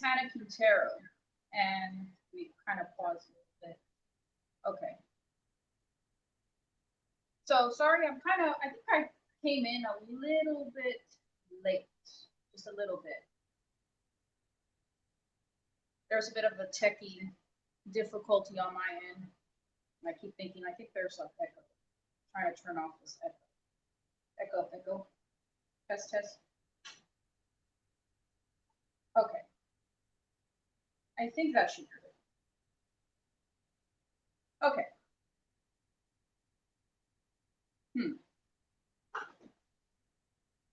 Tana Quintero, and we kind of paused a little bit. Okay. So sorry, I think I came in a little bit late, just a little bit. There's a bit of a techie difficulty on my end. And I keep thinking, I think there's an echo. I'm trying to turn off this echo. Echo, echo. Test, test. Okay. I think that should be good. Okay.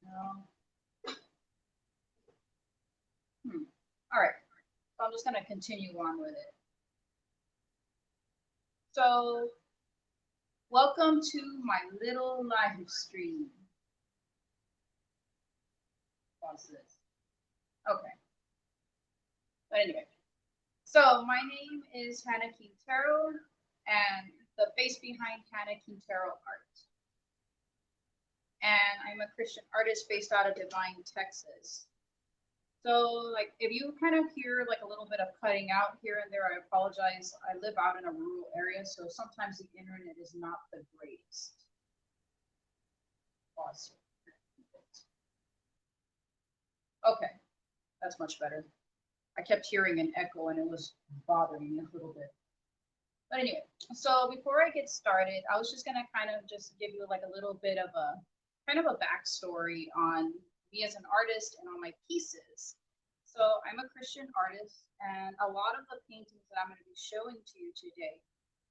No. All right. So I'm just going to continue on with it. So, welcome to my little live stream. Pause this. Okay. But anyway, so my name is Hannah Quintero, and the face behind Hannah Quintero Art. And I'm a Christian artist based out of Divine, Texas. So, like, if you kind of hear like a little bit of cutting out here and there, I apologize. I live out in a rural area, so sometimes the internet is not the greatest. Awesome. Okay, that's much better. I kept hearing an echo and it was bothering me a little bit. But anyway, so before I get started, I was just gonna kind of just give you like a little bit of a kind of a backstory on me as an artist and on my pieces. So I'm a Christian artist, and a lot of the paintings that I'm going to be showing to you today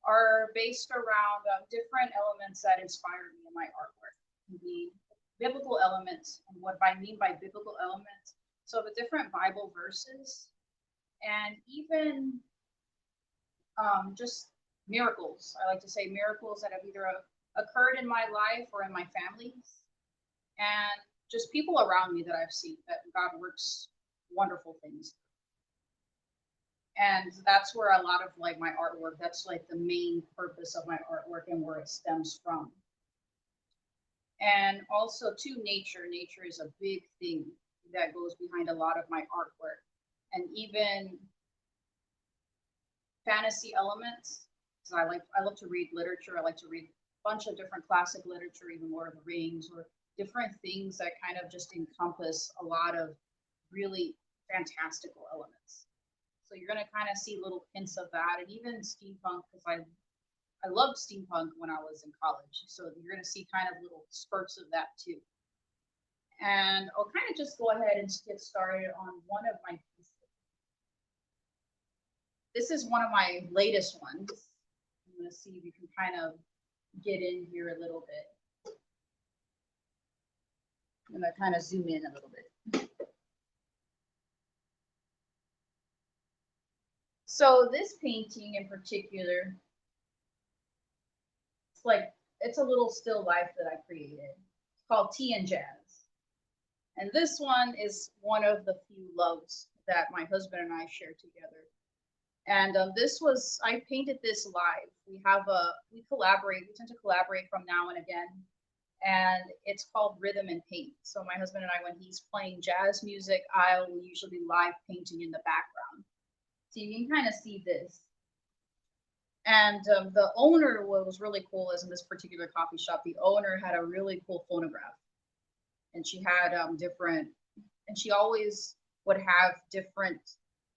are based around different elements that inspired me in my artwork. The biblical elements, and what I mean by biblical elements, so the different Bible verses, and even just miracles. I like to say miracles that have either occurred in my life or in my family's, and just people around me that I've seen that God works wonderful things. And that's where a lot of like my artwork, that's like the main purpose of my artwork and where it stems from. And also too, nature. Nature is a big thing that goes behind a lot of my artwork. And even fantasy elements. So I love to read literature. I like to read a bunch of different classic literature, even Lord of the Rings, or different things that kind of just encompass a lot of really fantastical elements. So you're going to kind of see little hints of that, and even steampunk, because I loved steampunk when I was in college. So you're going to see kind of little spurts of that too. And I'll kind of just go ahead and get started on one of my pieces. This is one of my latest ones. I'm going to see if you can kind of get in here a little bit. I'm going to kind of zoom in a little bit. So this painting in particular, it's a little still life that I created. It's called Tea and Jazz. And this one is one of the few loves that my husband and I share together. And I painted this live. We tend to collaborate from now and again. And it's called Rhythm and Paint. So my husband and I, when he's playing jazz music, I'll usually be live painting in the background. So you can kind of see this. And the owner, what was really cool is in this particular coffee shop, the owner had a really cool phonograph. And she had she always would have different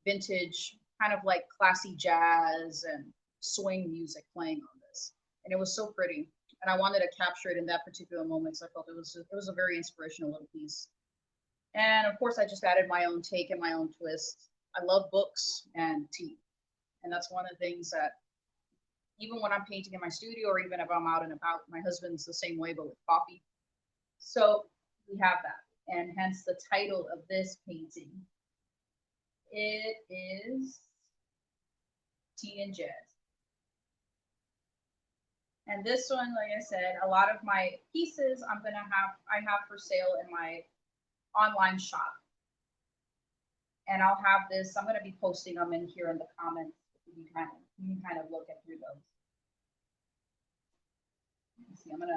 vintage, kind of like classy jazz and swing music playing on this. And it was so pretty. And I wanted to capture it in that particular moment, so I felt it was a very inspirational little piece. And of course, I just added my own take and my own twist. I love books and tea. And that's one of the things that, even when I'm painting in my studio or even if I'm out and about, my husband's the same way, but with coffee. So we have that. And hence the title of this painting. It is Tea and Jazz. And this one, like I said, a lot of my pieces I have for sale in my online shop. And I'll have this, I'm going to be posting them in here in the comments. You can kind of look at through those. Let's see, I'm going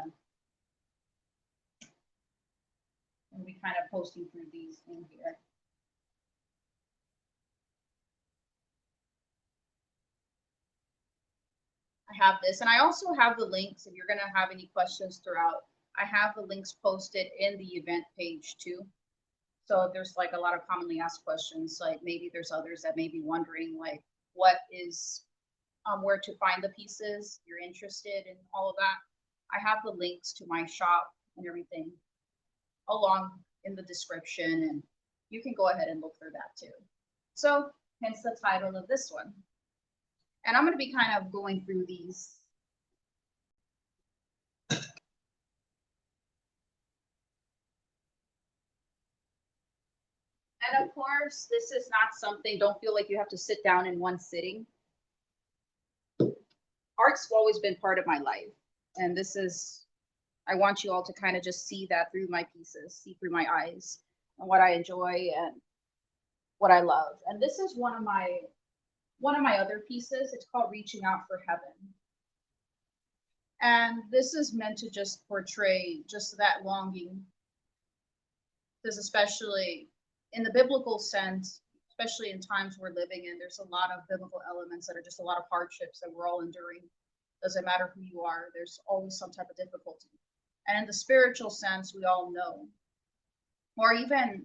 to be kind of posting through these in here. have this. And I also have the links if you're going to have any questions throughout. I have the links posted in the event page too. So if there's like a lot of commonly asked questions, like maybe there's others that may be wondering like what is where to find the pieces, you're interested in all of that. I have the links to my shop and everything along in the description, and you can go ahead and look through that too. So hence the title of this one. And I'm going to be kind of going through these. And of course, this is not something, don't feel like you have to sit down in one sitting. Art's always been part of my life. And this is, I want you all to kind of just see that through my pieces, see through my eyes and what I enjoy and what I love. And this is one of my other pieces. It's called Reaching Out for Heaven. And this is meant to just portray just that longing. Because especially in the biblical sense, especially in times we're living in, there's a lot of biblical elements that are just a lot of hardships that we're all enduring. Doesn't matter who you are, there's always some type of difficulty. And in the spiritual sense, we all know, or even,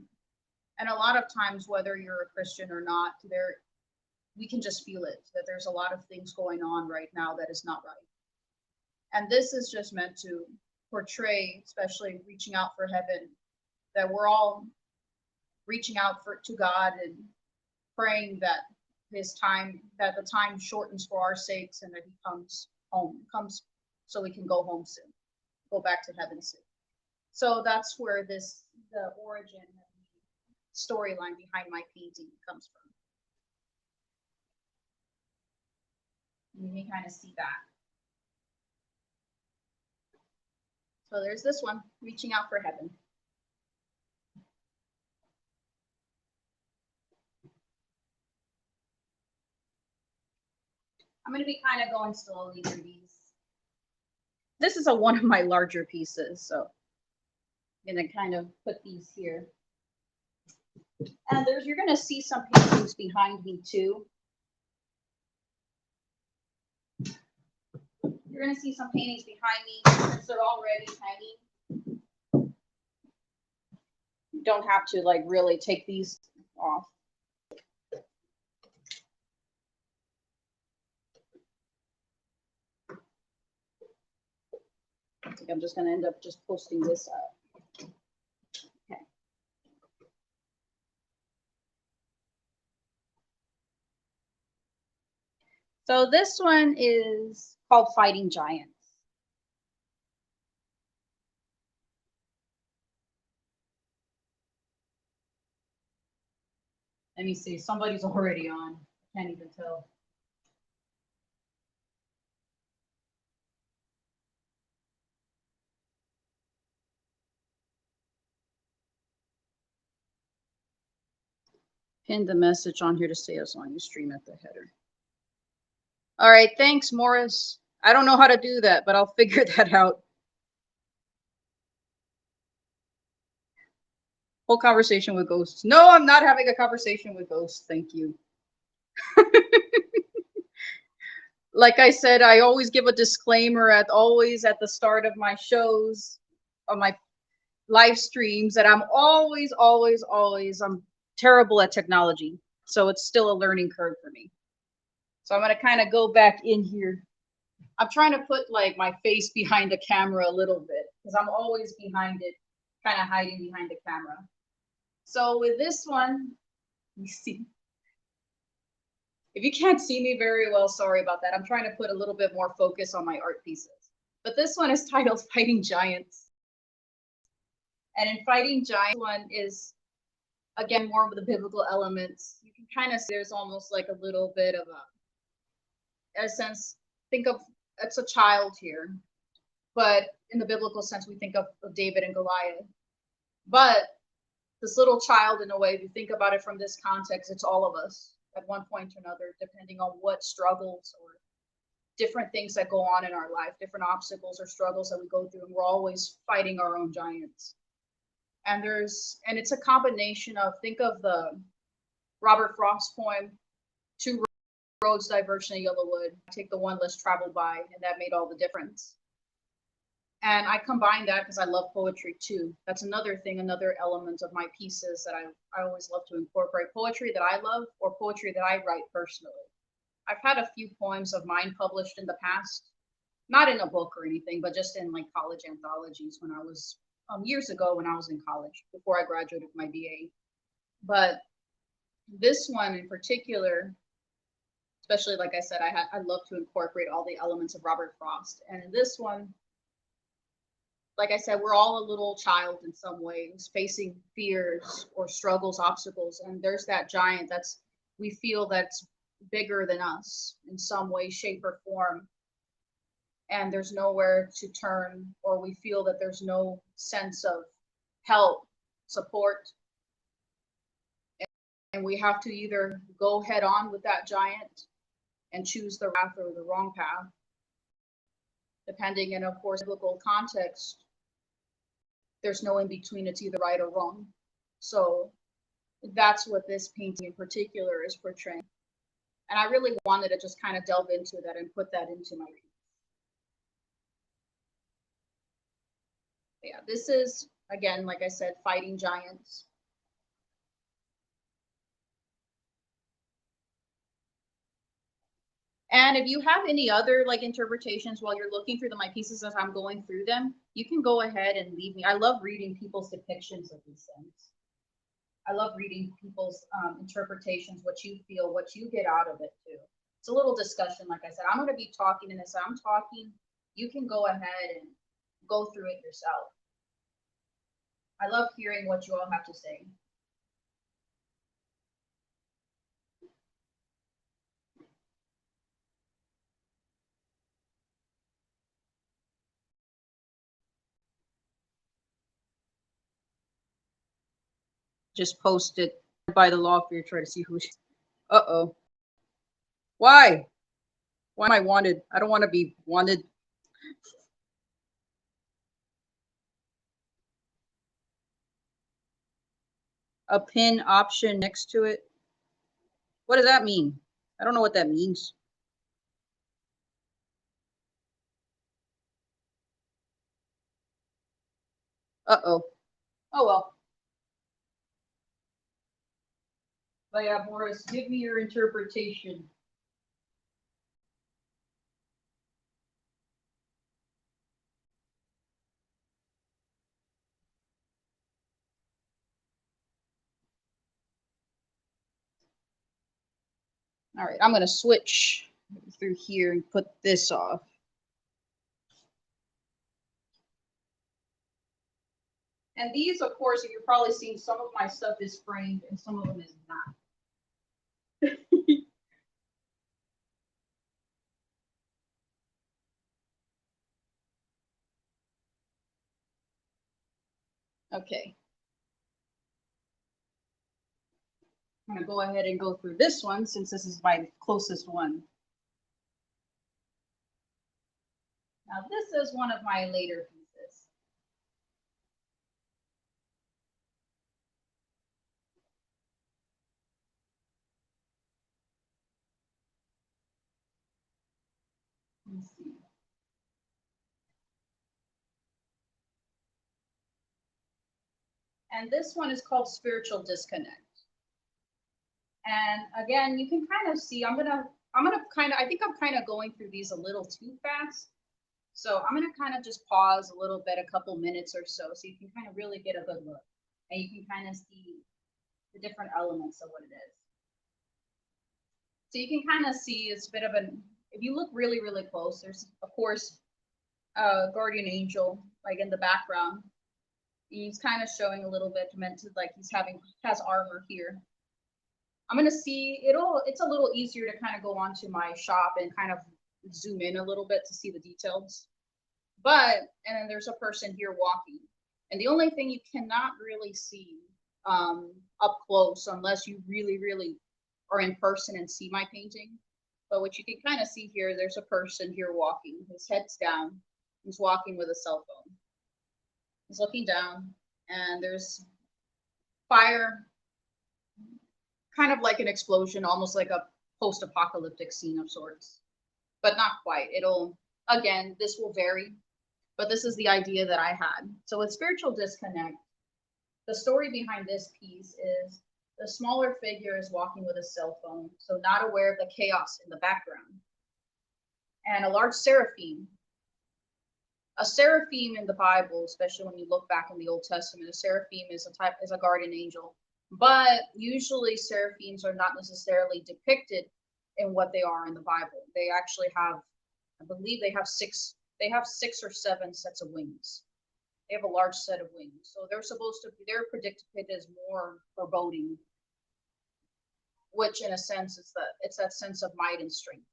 and a lot of times, whether you're a Christian or not, we can just feel it, that there's a lot of things going on right now that is not right. And this is just meant to portray, especially reaching out for heaven, that we're all reaching out to God and praying that that the time shortens for our sakes and that he comes so we can go home soon, go back to heaven soon. So that's where the origin, storyline behind my painting comes from. You can kind of see that. So there's this one, Reaching Out for Heaven. I'm going to be kind of going slowly through these. This is one of my larger pieces, so I'm going to kind of put these here. And you're going to see some paintings behind me too. You're going to see some paintings behind me since they're already hanging. You don't have to like really take these off. I think I'm just going to end up just posting this up. Okay. So this one is called Fighting Giants. Let me see, somebody's already on. I can't even tell. Pin the message on here to stay as long as you stream at the header. All right, thanks, Morris. I don't know how to do that, but I'll figure that out. Whole conversation with ghosts. No, I'm not having a conversation with ghosts. Thank you. Like I said, I always give a disclaimer at the start of my shows, on my live streams, that I'm always, I'm terrible at technology. So it's still a learning curve for me. So I'm going to kind of go back in here. I'm trying to put like my face behind the camera a little bit because I'm always behind it, kind of hiding behind the camera. So with this one, let me see. If you can't see me very well, sorry about that. I'm trying to put a little bit more focus on my art pieces. But this one is titled Fighting Giants. And in Fighting Giants, one is, again, more of the biblical elements. You can kind of see there's almost like a little bit of a sense, think of, it's a child here. But in the biblical sense, we think of David and Goliath. But this little child, in a way, if you think about it from this context, it's all of us at one point or another, depending on what struggles or different things that go on in our life, different obstacles or struggles that we go through, and we're always fighting our own giants. And it's a combination of, think of the Robert Frost poem, Two roads diverged in Yellowwood. I take the one less traveled by, and that made all the difference. And I combine that because I love poetry too. That's another thing, another element of my pieces that I always love to incorporate poetry that I love or poetry that I write personally. I've had a few poems of mine published in the past, not in a book or anything, but just in like college anthologies when I was years ago when I was in college before I graduated with my BA. But this one in particular, especially like I said, I love to incorporate all the elements of Robert Frost. And in this one, like I said, we're all a little child in some ways, facing fears or struggles, obstacles, and there's that giant that's we feel that's bigger than us in some way, shape, or form, and there's nowhere to turn, or we feel that there's no sense of help, support, and we have to either go head on with that giant and choose the path or the wrong path, depending, and of course, biblical context. There's no in between, it's either right or wrong. So that's what this painting in particular is portraying. And I really wanted to just kind of delve into that and put that into my piece. Yeah, this is, again, like I said, fighting giants. And if you have any other like interpretations while you're looking through my pieces as I'm going through them, you can go ahead and leave me. I love reading people's depictions of these things. I love reading people's interpretations, what you feel, what you get out of it too. It's a little discussion, like I said. I'm going to be talking, and as I'm talking, you can go ahead and go through it yourself. I love hearing what you all have to say. Just post it by the law if you're trying to see who's. Uh-oh. Why? Why am I wanted? I don't want to be wanted. A pin option next to it. What does that mean? I don't know what that means. Uh-oh. Oh well. But yeah, Boris, give me your interpretation. All right, I'm going to switch through here and put this off. And these, of course, you're probably seeing some of my stuff is framed and some of them is not. Okay. I'm going to go ahead and go through this one since this is my closest one. Now, this is one of my later pieces. Let's see. And this one is called Spiritual Disconnect. And again, you can kind of see, I think I'm kind of going through these a little too fast. So I'm going to kind of just pause a little bit, a couple minutes or so you can kind of really get a good look. And you can kind of see the different elements of what it is. So you can kind of see it's a bit of an, if you look really, really close, there's, of course, a guardian angel, like in the background. He's kind of showing a little bit, meant to like has armor here. I'm going to see, it's a little easier to kind of go onto my shop and kind of zoom in a little bit to see the details. And then there's a person here walking. And the only thing you cannot really see up close, unless you really, really are in person and see my painting. But what you can kind of see here, there's a person here walking. His head's down. He's walking with a cell phone. He's looking down, and there's fire, kind of like an explosion, almost like a post-apocalyptic scene of sorts, but not quite. Again, this will vary, but this is the idea that I had. So with spiritual disconnect, the story behind this piece is the smaller figure is walking with a cell phone, so not aware of the chaos in the background. And a large seraphim. A seraphim in the Bible, especially when you look back in the Old Testament, a seraphim is a guardian angel. But usually seraphims are not necessarily depicted in what they are in the Bible. They actually have, I believe they have six or seven sets of wings. They have a large set of wings. So they're predicted as more foreboding, which in a sense it's that sense of might and strength.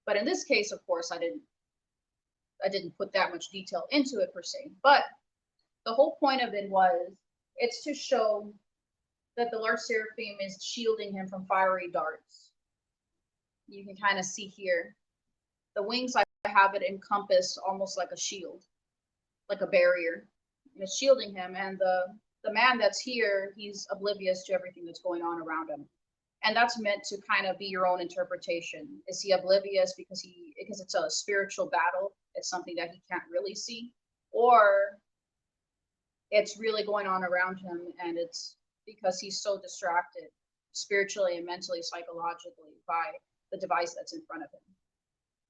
But in this case, of course, I didn't put that much detail into it per se. But the whole point of it it's to show that the large seraphim is shielding him from fiery darts. You can kind of see here, the wings I have it encompassed almost like a shield, like a barrier, and it's shielding him. And the man that's here, he's oblivious to everything that's going on around him. And that's meant to kind of be your own interpretation. Is he oblivious because it's a spiritual battle? It's something that he can't really see, or it's really going on around him, and it's because he's so distracted spiritually and mentally, psychologically by the device that's in front of him.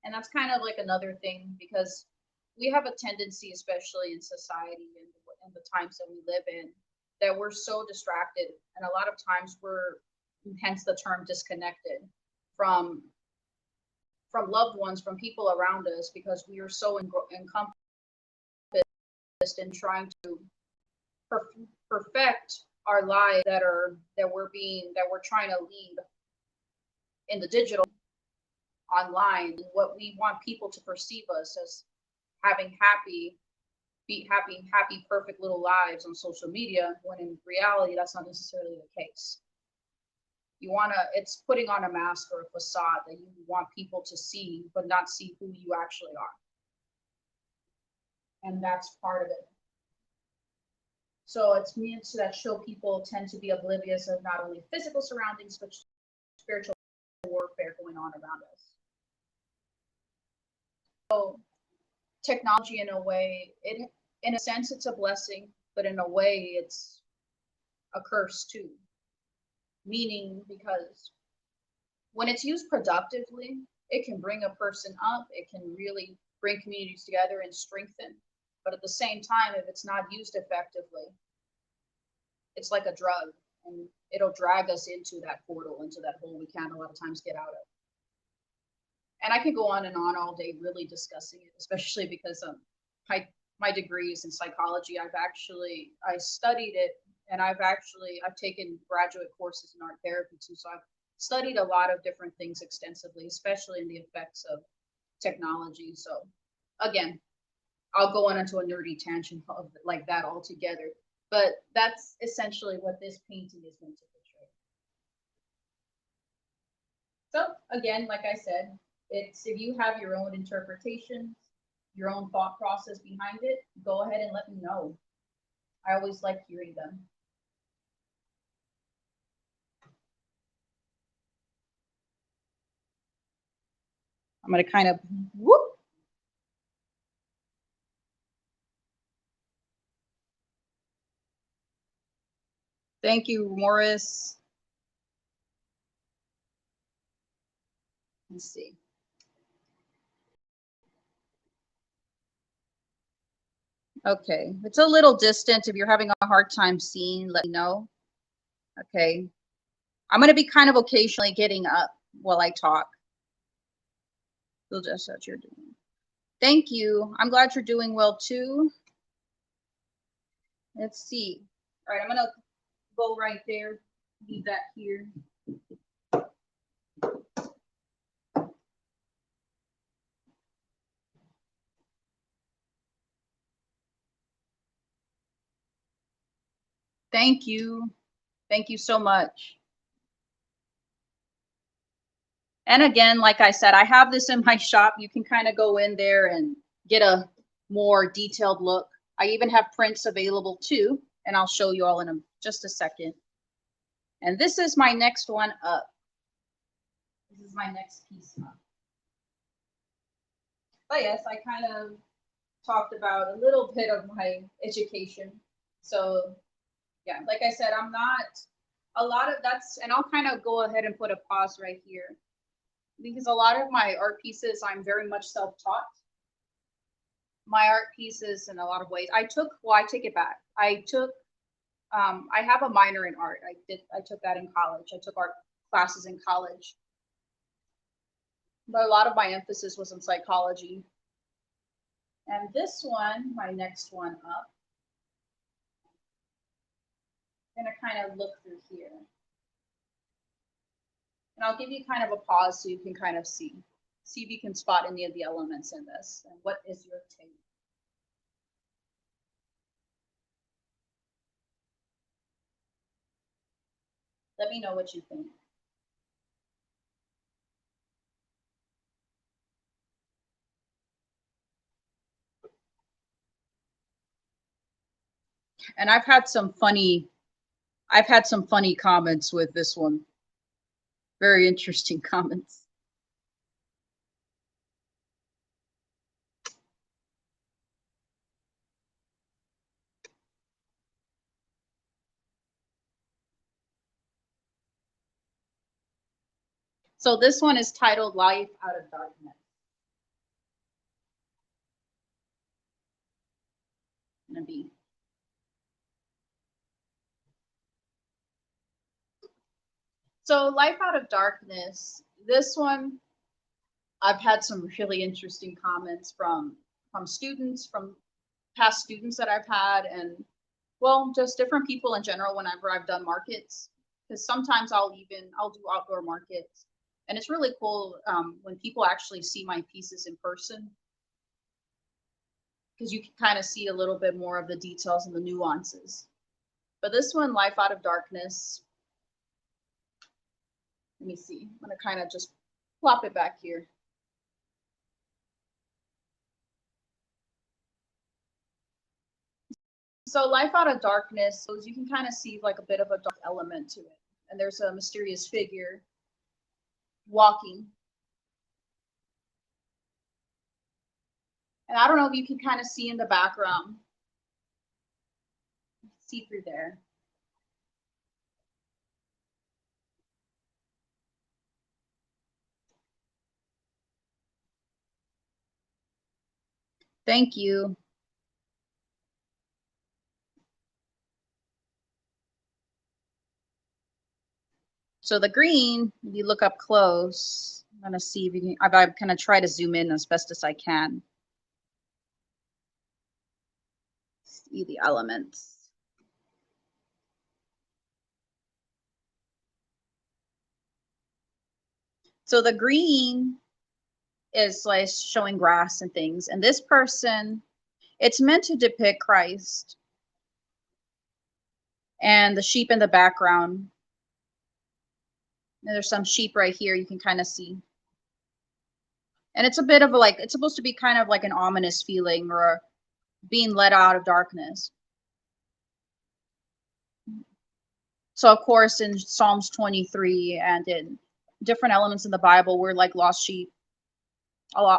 And that's kind of like another thing, because we have a tendency, especially in society and the times that we live in, that we're so distracted, and a lot of times hence the term disconnected from loved ones, from people around us, because we are so encompassed in trying to perfect our lives that we're trying to lead in the digital, online, what we want people to perceive us as having happy, perfect little lives on social media, when in reality that's not necessarily the case. It's putting on a mask or a facade that you want people to see, but not see who you actually are. And that's part of it. So it's meant to that show people tend to be oblivious of not only physical surroundings, but spiritual warfare going on around us. So technology, in a way, in a sense, it's a blessing, but in a way, it's a curse too. Meaning, because when it's used productively, it can bring a person up, it can really bring communities together and strengthen. But at the same time, if it's not used effectively, it's like a drug, and it'll drag us into that portal, into that hole we can't a lot of times get out of. And I could go on and on all day really discussing it, especially because my degree is in psychology. I studied it, and I've taken graduate courses in art therapy too. So I've studied a lot of different things extensively, especially in the effects of technology. So again, I'll go on into a nerdy tangent of like that altogether, but that's essentially what this painting is meant to portray. So again, like I said, it's, if you have your own interpretations, your own thought process behind it, go ahead and let me know. I always like hearing them. I'm going to kind of whoop. Thank you, Morris. Let's see. Okay, it's a little distant. If you're having a hard time seeing, let me know. Okay, I'm going to be kind of occasionally getting up while I talk. You'll just what you're doing. Thank you. I'm glad you're doing well too. Let's see. All right, I'm going to go right there. Leave that here. Thank you. Thank you so much. And again, like I said, I have this in my shop. You can kind of go in there and get a more detailed look. I even have prints available too, and I'll show you all in just a second. And this is my next one up. This is my next piece up. But yes, I kind of talked about a little bit of my education. So yeah, like I said, I'm not a lot of that's, and I'll kind of go ahead and put a pause right here because a lot of my art pieces, I'm very much self-taught. My art pieces, in a lot of ways, well, I take it back. I have a minor in art. I took that in college. I took art classes in college. But a lot of my emphasis was in psychology. And this one, my next one up, I'm gonna kind of look through here. And I'll give you kind of a pause so you can kind of see if you can spot any of the elements in this. And what is your take? Let me know what you think. And I've had some funny comments with this one. Very interesting comments. So this one is titled Life Out of Darkness. Gonna be. So Life Out of Darkness, this one, I've had some really interesting comments from students, from past students that I've had, and well, just different people in general whenever I've done markets. Because sometimes I'll do outdoor markets, and it's really cool when people actually see my pieces in person, because you can kind of see a little bit more of the details and the nuances. But this one, Life Out of Darkness, let me see. I'm gonna kind of just plop it back here. So Life Out of Darkness, you can kind of see like a bit of a dark element to it. And there's a mysterious figure walking. And I don't know if you can kind of see in the background. See through there. Thank you. So the green, if you look up close, I'm gonna see if you can, I'm gonna try to zoom in as best as I can. See the elements. So the green is like showing grass and things. And this person, it's meant to depict Christ and the sheep in the background. And there's some sheep right here you can kind of see. And it's a bit of a, like, it's supposed to be kind of like an ominous feeling or being let out of darkness. So of course in Psalms 23 and in different elements in the Bible, we're like lost sheep.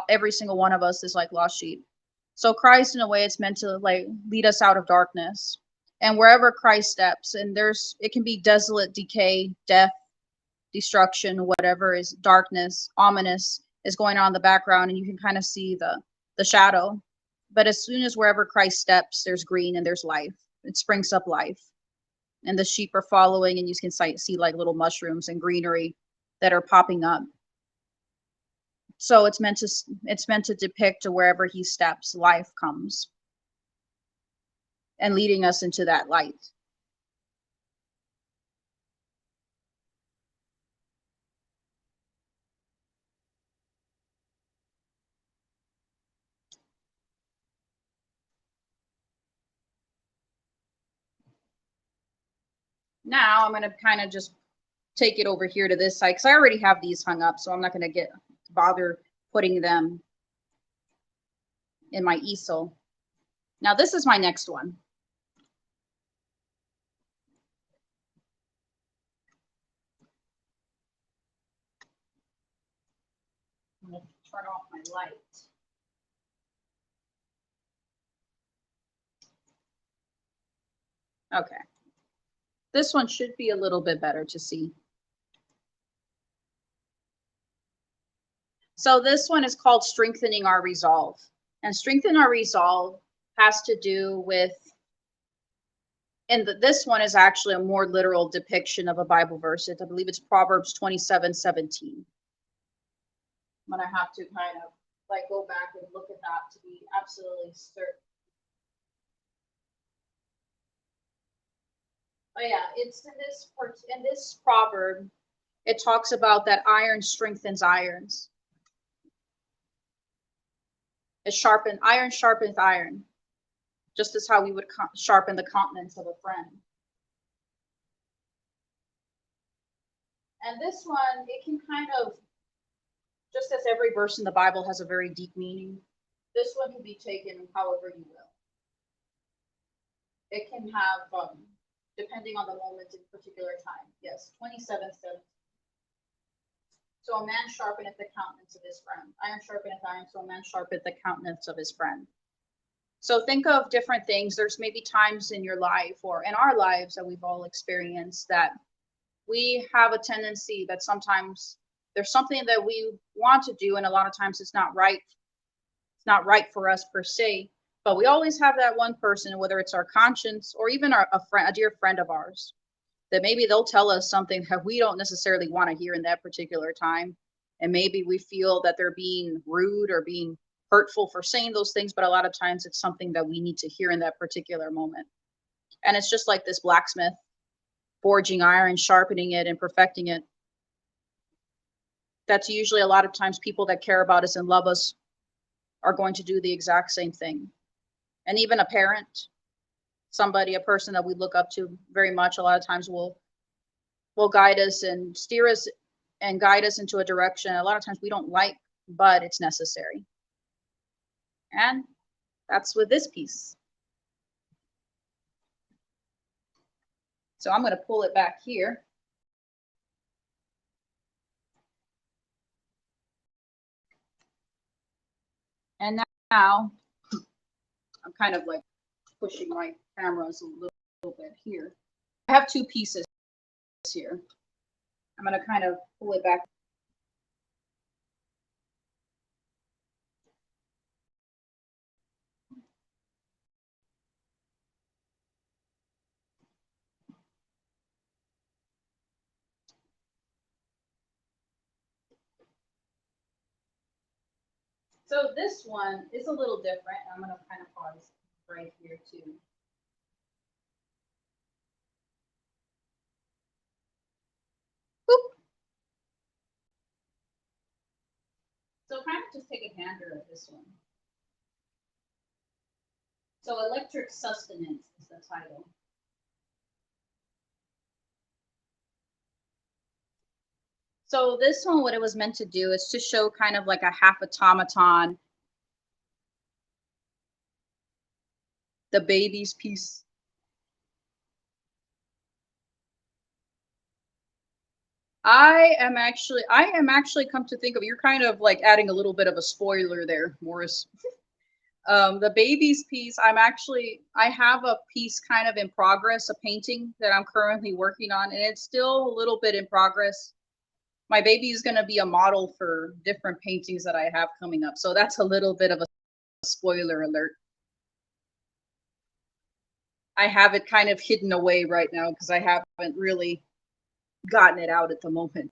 Every single one of us is like lost sheep. So Christ, in a way, it's meant to like lead us out of darkness. And wherever Christ steps, and it can be desolate, decay, death, destruction, whatever is darkness, ominous is going on in the background, and you can kind of see the shadow. But as soon as wherever Christ steps, there's green and there's life. It springs up life. And the sheep are following, and you can see like little mushrooms and greenery that are popping up. So it's meant to depict wherever he steps, life comes and leading us into that light. Now I'm going to kind of just take it over here to this side because I already have these hung up, so I'm not going to bother putting them in my easel. Now this is my next one. I'm going to turn off my light. Okay. This one should be a little bit better to see. So this one is called Strengthening Our Resolve. And Strengthen Our Resolve has to do with, and this one is actually a more literal depiction of a Bible verse. I believe it's Proverbs 27:17. I'm going to have to kind of like go back and look at that to be absolutely certain. But yeah, it's in this proverb, it talks about that iron strengthens irons. Iron sharpens iron, just as how we would sharpen the countenance of a friend. And this one, it can kind of, just as every verse in the Bible has a very deep meaning, this one can be taken however you will. It can have, depending on the moment in particular time. Yes, 27:7. So a man sharpeneth the countenance of his friend. Iron sharpeneth iron, so a man sharpeneth the countenance of his friend. So think of different things. There's maybe times in your life or in our lives that we've all experienced that we have a tendency that sometimes there's something that we want to do, and a lot of times it's not right. It's not right for us per se, but we always have that one person, whether it's our conscience or even a dear friend of ours, that maybe they'll tell us something that we don't necessarily want to hear in that particular time. And maybe we feel that they're being rude or being hurtful for saying those things, but a lot of times it's something that we need to hear in that particular moment. And it's just like this blacksmith forging iron, sharpening it and perfecting it. That's usually a lot of times people that care about us and love us are going to do the exact same thing. And even a parent, a person that we look up to very much, a lot of times will guide us and steer us and guide us into a direction a lot of times we don't like, but it's necessary. And that's with this piece. So I'm going to pull it back here. And now I'm kind of like pushing my cameras a little bit here. I have two pieces here. I'm going to kind of pull it back. So this one is a little different. I'm going to kind of pause right here too. Boop. So kind of just take a gander at this one. So electric sustenance is the title. So this one, what it was meant to do is to show kind of like a half automaton, the baby's piece. I am actually, come to think of, you're kind of like adding a little bit of a spoiler there, Morris. The baby's piece, I have a piece kind of in progress, a painting that I'm currently working on, and it's still a little bit in progress. My baby is going to be a model for different paintings that I have coming up. So that's a little bit of a spoiler alert. I have it kind of hidden away right now because I haven't really gotten it out at the moment.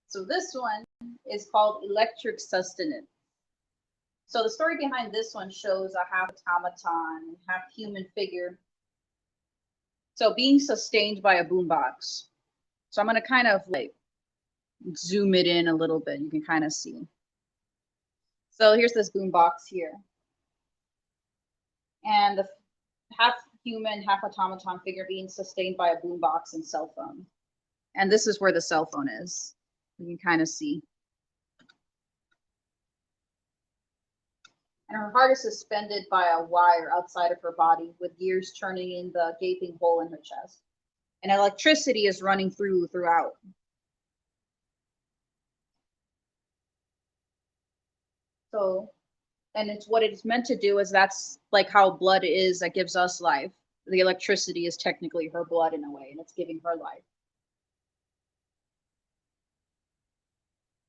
So this one is called Electric Sustenance. So the story behind this one shows a half automaton, half human figure. So being sustained by a boombox. So I'm going to kind of like zoom it in a little bit. You can kind of see. So here's this boombox here. And the half human, half automaton figure being sustained by a boombox and cell phone. And this is where the cell phone is. You can kind of see. And her heart is suspended by a wire outside of her body with gears turning in the gaping hole in her chest. And electricity is running throughout. So, and it's what it's meant to do is that's like how blood is that gives us life. The electricity is technically her blood in a way, and it's giving her life.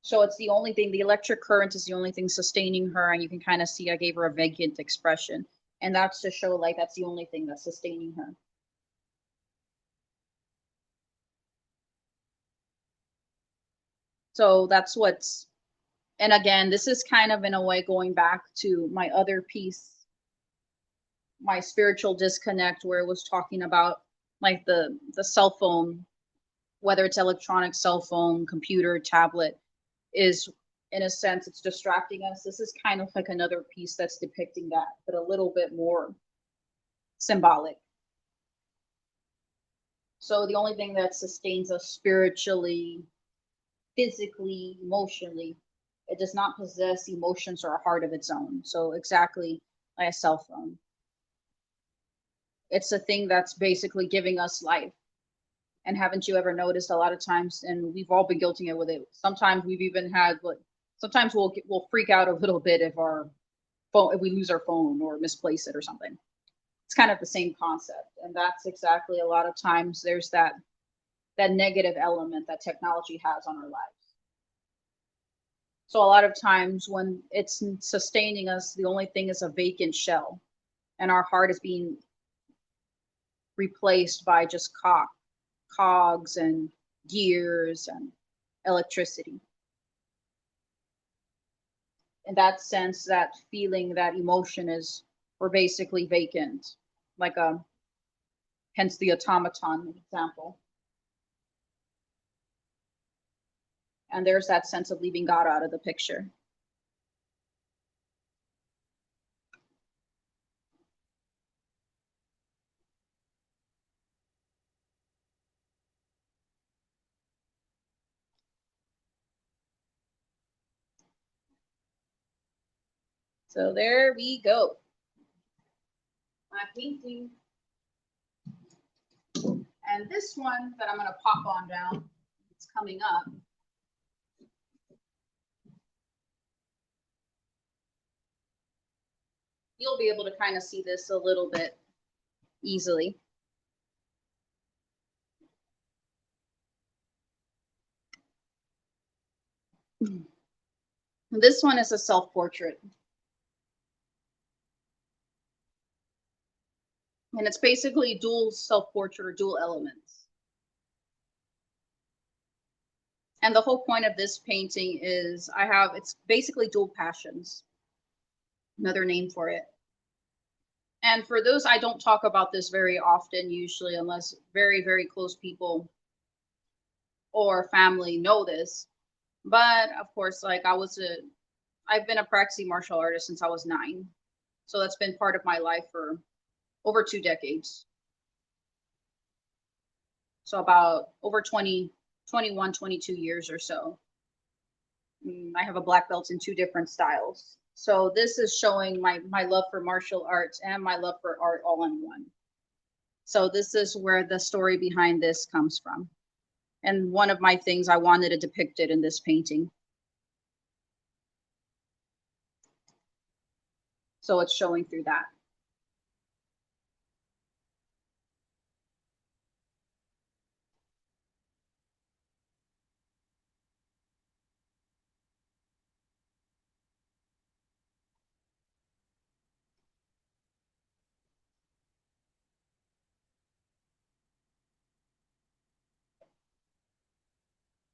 So it's the only thing, the electric current is the only thing sustaining her, and you can kind of see I gave her a vacant expression. And that's to show like that's the only thing that's sustaining her. So that's what's, and again, this is kind of in a way going back to my other piece, my spiritual disconnect, where it was talking about like the cell phone, whether it's electronic cell phone, computer, tablet, is in a sense it's distracting us. This is kind of like another piece that's depicting that, but a little bit more symbolic. So the only thing that sustains us spiritually, physically, emotionally, it does not possess emotions or a heart of its own. So exactly like a cell phone. It's a thing that's basically giving us life. And haven't you ever noticed a lot of times, and we've all been guilty with it. Sometimes we've even had, like, sometimes we'll freak out a little bit if our phone, if we lose our phone or misplace it or something. It's kind of the same concept, and that's exactly a lot of times there's that negative element that technology has on our lives. So a lot of times when it's sustaining us, the only thing is a vacant shell, and our heart is being replaced by just cogs and gears and electricity. In that sense, that feeling, that emotion is, we're basically vacant, like a, hence the automaton example. And there's that sense of leaving God out of the picture. So there we go. My painting. And this one that I'm going to pop on down, it's coming up. You'll be able to kind of see this a little bit easily. This one is a self-portrait. And it's basically dual self-portrait or dual elements. And the whole point of this painting is it's basically dual passions, another name for it. And for those, I don't talk about this very often, usually, unless very, very close people or family know this. But of course, like I've been a practicing martial artist since I was 9. So that's been part of my life for over 2 decades. So about over 20, 21, 22 years or so. I have a black belt in 2 different styles. So this is showing my love for martial arts and my love for art all in one. So this is where the story behind this comes from. And one of my things I wanted to depict it in this painting. So it's showing through that.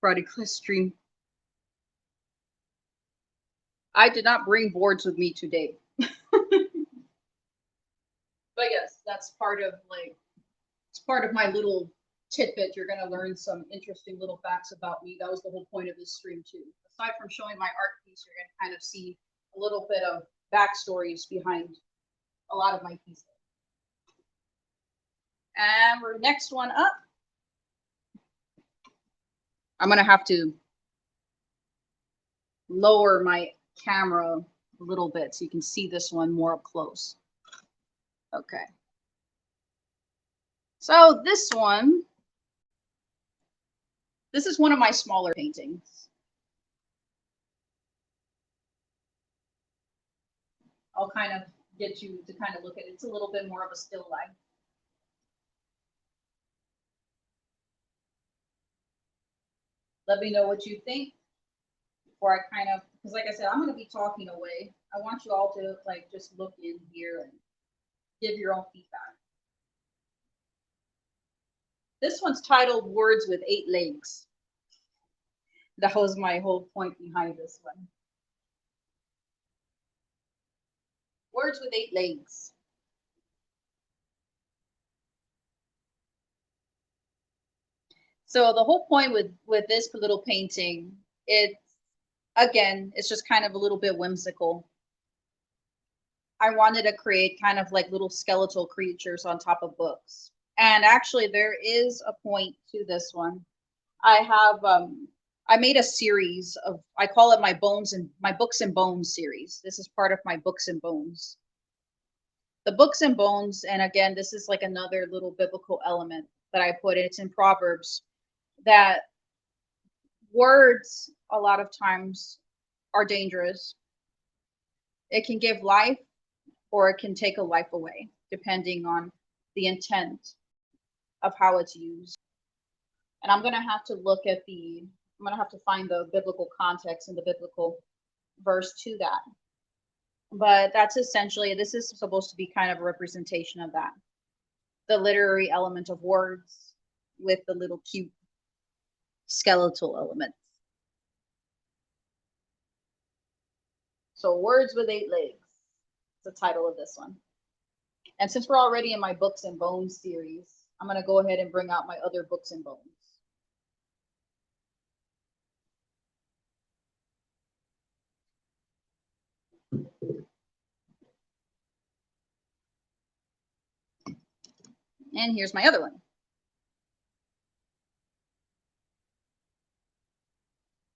Friday class stream. I did not bring boards with me today. But yes, that's part of it's part of my little tidbit. You're gonna learn some interesting little facts about me. That was the whole point of this stream too. Aside from showing my art piece, you're gonna kind of see a little bit of backstories behind a lot of my pieces. And we're next one up. I'm gonna have to lower my camera a little bit so you can see this one more up close. Okay. So this is one of my smaller paintings. I'll kind of get you to kind of look at it. It's a little bit more of a still life. Let me know what you think before I kind of, because like I said, I'm going to be talking away. I want you all to like just look in here and give your own feedback. This one's titled Words with 8 Legs. That was my whole point behind this one. Words with 8 legs. So the whole point with this little painting, it's just kind of a little bit whimsical. I wanted to create kind of like little skeletal creatures on top of books. And actually there is a point to this one. I made a series of, I call it my Books and Bones series. This is part of my Books and Bones. The Books and Bones, and again, this is like another little biblical element that I put in. It's in Proverbs, that words a lot of times are dangerous. It can give life or it can take a life away, depending on the intent of how it's used. And I'm going to have to look at I'm going to have to find the biblical context and the biblical verse to that. But that's essentially, this is supposed to be kind of a representation of that. The literary element of words with the little cute skeletal elements. So Words with 8 Legs is the title of this one. And since we're already in my Books and Bones series, I'm going to go ahead and bring out my other Books and Bones. And here's my other one.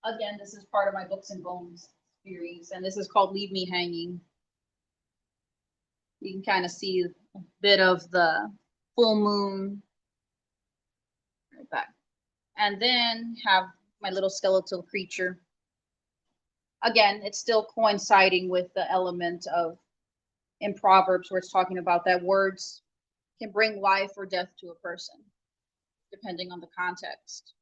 Again, this is part of my Books and Bones series, and this is called Leave Me Hanging. You can kind of see a bit of the full moon right back. And then have my little skeletal creature. Again, it's still coinciding with the element of in Proverbs where it's talking about that words can bring life or death to a person, depending on the context.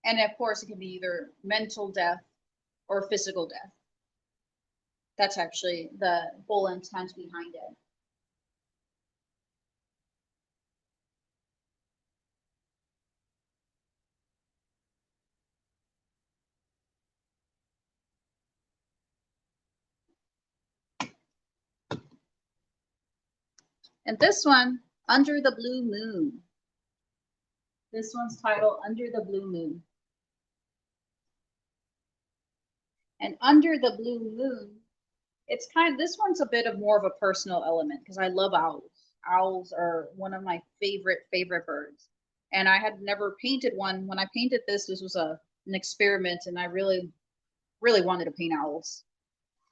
And of course, it can be either mental death or physical death. That's actually the whole intent behind it. And this one, Under the Blue Moon. This one's titled Under the Blue Moon. And Under the Blue Moon, it's this one's a bit of more of a personal element because I love owls. Owls are one of my favorite birds. And I had never painted one. When I painted this was an experiment, and I really wanted to paint owls.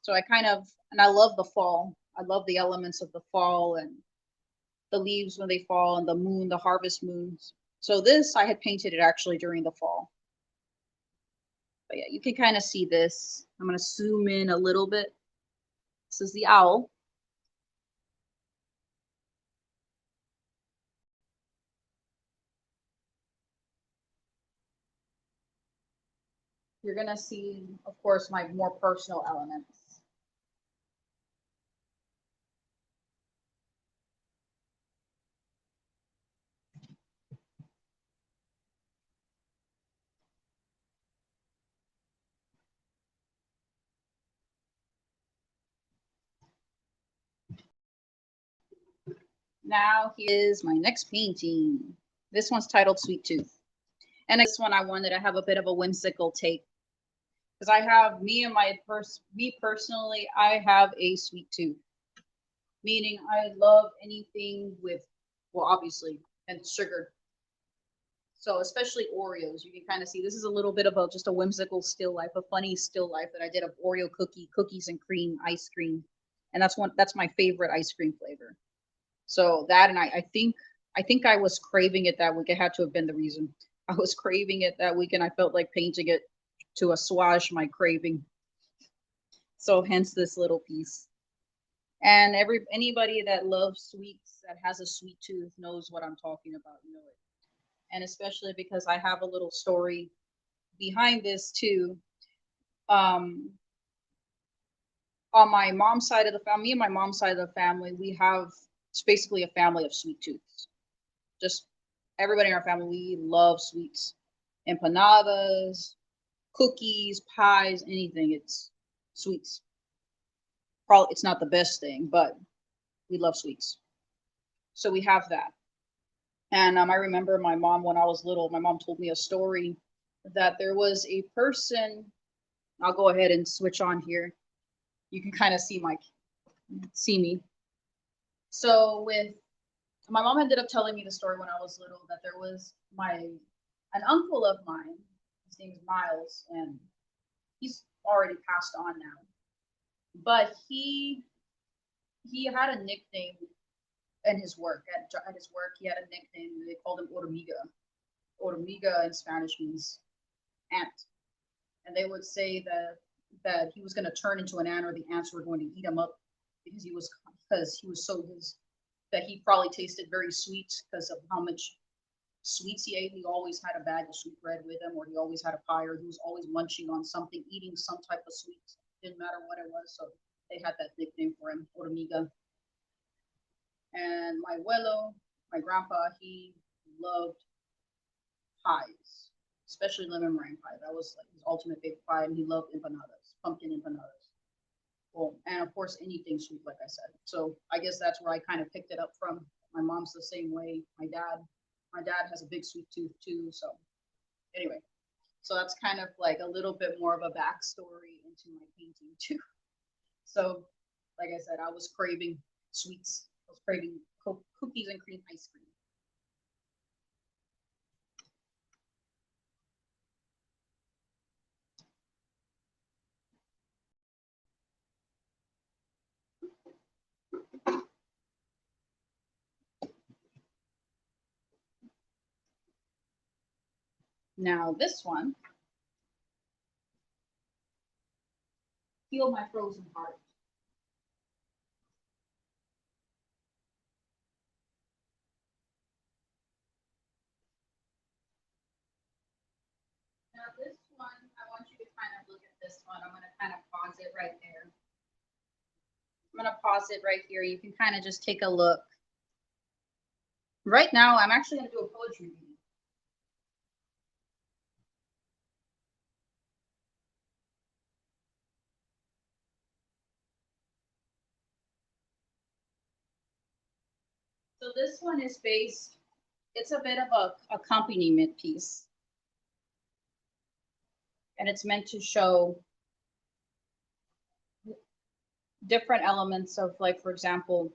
So and I love the fall. I love the elements of the fall and the leaves when they fall and the moon, the harvest moons. So this, I had painted it actually during the fall. But yeah, you can kind of see this. I'm going to zoom in a little bit. This is the owl. You're going to see, of course, my more personal elements. Now here's my next painting. This one's titled Sweet Tooth. And this one I wanted to have a bit of a whimsical take. Because I have me personally, I have a sweet tooth. Meaning I love anything with, well, obviously, and sugar. So especially Oreos, you can kind of see this is a little bit of just a whimsical still life, a funny still life that I did of Oreo cookies and cream ice cream. And that's my favorite ice cream flavor. So that, and I think I was craving it that week. It had to have been the reason. I was craving it that week and I felt like painting it to assuage my craving. So hence this little piece. And anybody that loves sweets, that has a sweet tooth, knows what I'm talking about. You know it. And especially because I have a little story behind this too. Um, on my mom's side of the family, me and my mom's side of the family, it's basically a family of sweet tooths. Just everybody in our family, we love sweets, empanadas, cookies, pies, anything. It's sweets. Probably it's not the best thing, but we love sweets. So we have that. And I remember my mom, when I was little, my mom told me a story that there was a person. I'll go ahead and switch on here. You can kind of see me. So with my mom ended up telling me the story when I was little that there was an uncle of mine. His name is Miles, and he's already passed on now. But he had a nickname in his work. At his work, he had a nickname. They called him Hormiga. Hormiga in Spanish means ant, and they would say that he was going to turn into an ant, or the ants were going to eat him up because he was so that he probably tasted very sweet because of how much sweets he ate. He always had a bag of sweet bread with him, or he always had a pie, or he was always munching on something, eating some type of sweet. Didn't matter what it was. So they had that nickname for him, Hormiga. And my abuelo, my grandpa, he loved pies, especially lemon meringue pie. That was like his ultimate favorite pie, and he loved empanadas, pumpkin empanadas. Well, and of course, anything sweet, like I said. So I guess that's where I kind of picked it up from. My mom's the same way. My dad has a big sweet tooth too. So anyway, so that's kind of like a little bit more of a backstory into my painting too. So, like I said, I was craving sweets. I was craving cookies and cream ice cream. Now this one, Heal My Frozen Heart. Now this one, I want you to kind of look at this one. I'm going to kind of pause it right there. I'm going to pause it right here. You can kind of just take a look. Right now, I'm actually going to do a poetry reading. So this one is it's a bit of a accompaniment piece. And it's meant to show different elements of, like, for example,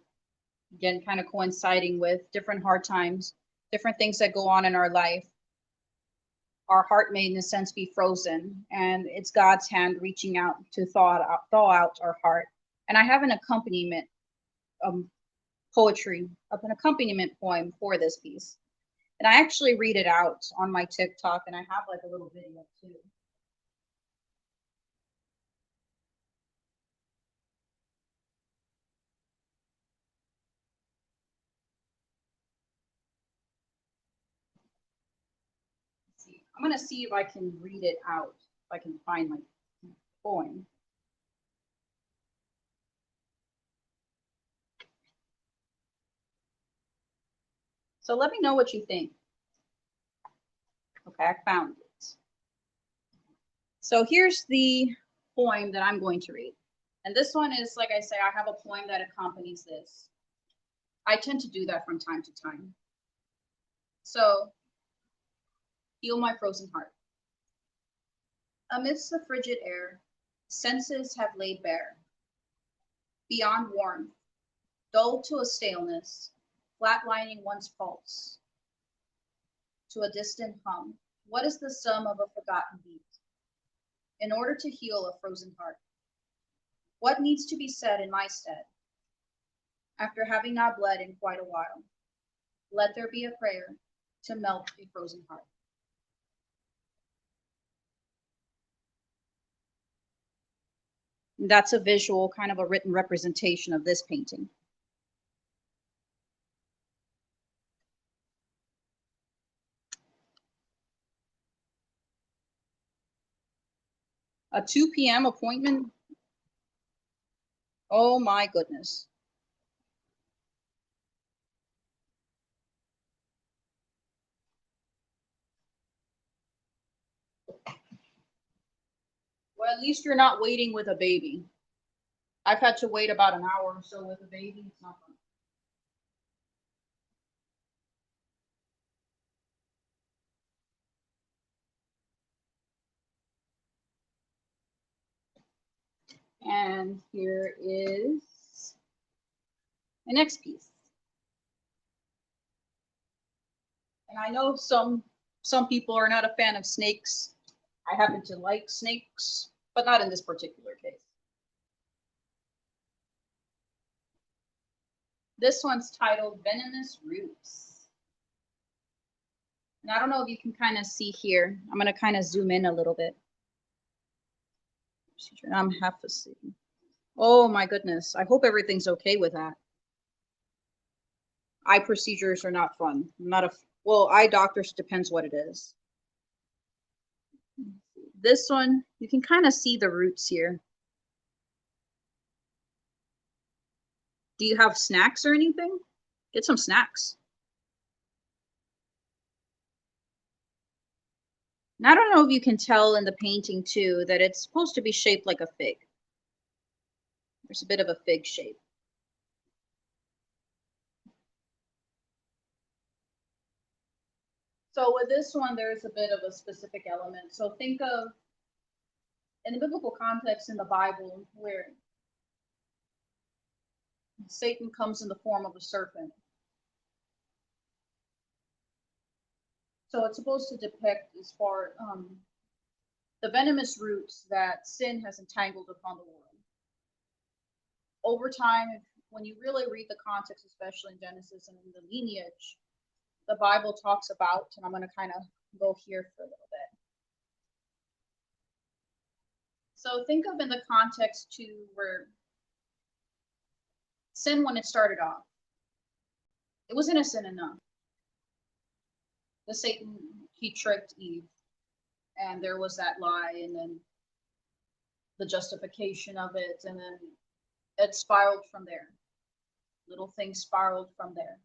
again, kind of coinciding with different hard times, different things that go on in our life. Our heart may, in a sense, be frozen, and it's God's hand reaching out to thaw out our heart. And I have an accompaniment poetry of an accompaniment poem for this piece. And I actually read it out on my TikTok, and I have like a little video too. I'm going to see if I can read it out, if I can find my poem. So let me know what you think. Okay, I found it. So here's the poem that I'm going to read. And this one is, like I say, I have a poem that accompanies this. I tend to do that from time to time. So, Heal My Frozen Heart. Amidst the frigid air, senses have laid bare. Beyond warmth, dulled to a staleness, flatlining one's pulse to a distant hum. What is the sum of a forgotten beat? In order to heal a frozen heart, what needs to be said in my stead? After having not bled in quite a while, let there be a prayer to melt a frozen heart. That's a visual, kind of a written representation of this painting. A 2 p.m. appointment? Oh my goodness. Well, at least you're not waiting with a baby. I've had to wait about an hour or so with a baby. It's not fun. And here is the next piece. And I know some people are not a fan of snakes. I happen to like snakes, but not in this particular case. This one's titled Venomous Roots. And I don't know if you can kind of see here. I'm going to kind of zoom in a little bit. I'm half asleep. Oh my goodness. I hope everything's okay with that. Eye procedures are not fun. I'm not a, well, eye doctors, depends what it is. This one, you can kind of see the roots here. Do you have snacks or anything? Get some snacks. And I don't know if you can tell in the painting too that it's supposed to be shaped like a fig. There's a bit of a fig shape. So with this one, there's a bit of a specific element. So think of, in the biblical context in the Bible, where Satan comes in the form of a serpent. So it's supposed to depict as far the venomous roots that sin has entangled upon the world. Over time, when you really read the context, especially in Genesis and in the lineage, the Bible talks about, and I'm going to kind of go here for a little bit. So think of in the context too, where sin, when it started off, it was innocent enough. The Satan, he tricked Eve, and there was that lie, and then the justification of it, and then it spiraled from there. Little things spiraled from there.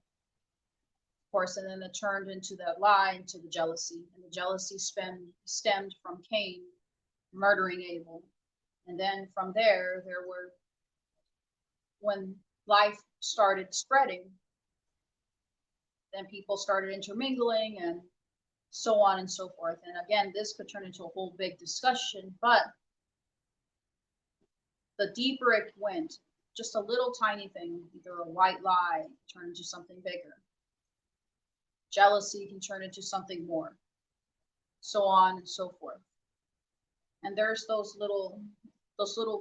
Of course, and then it turned into that lie, into the jealousy, and the jealousy stemmed from Cain murdering Abel, and then from there were, when life started spreading, then people started intermingling and so on and so forth. And again, this could turn into a whole big discussion, but the deeper it went, just a little tiny thing, either a white lie, turned into something bigger. Jealousy can turn into something more, so on and so forth. And there's those little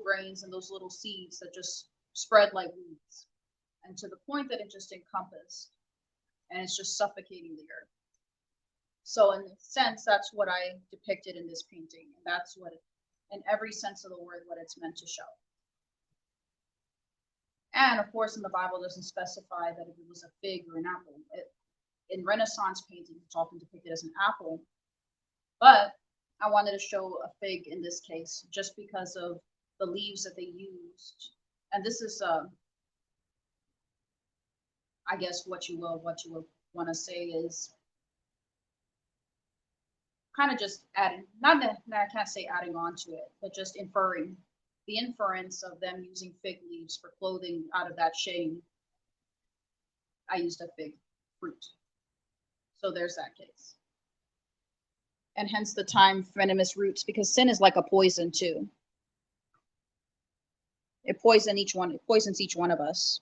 grains and those little seeds that just spread like weeds, and to the point that it just encompassed, and it's just suffocating the earth. So in a sense, that's what I depicted in this painting, and that's what, in every sense of the word, what it's meant to show. And of course, in the Bible, doesn't specify that if it was a fig or an apple. In Renaissance paintings, it's often depicted as an apple, but I wanted to show a fig in this case, just because of the leaves that they used. And this is, I guess, what you will want to say is kind of just adding, not that I can't say adding on to it, but just inferring the inference of them using fig leaves for clothing out of that shade. I used a fig fruit. So there's that case. And hence the time venomous roots, because sin is like a poison too. It poisons each one of us.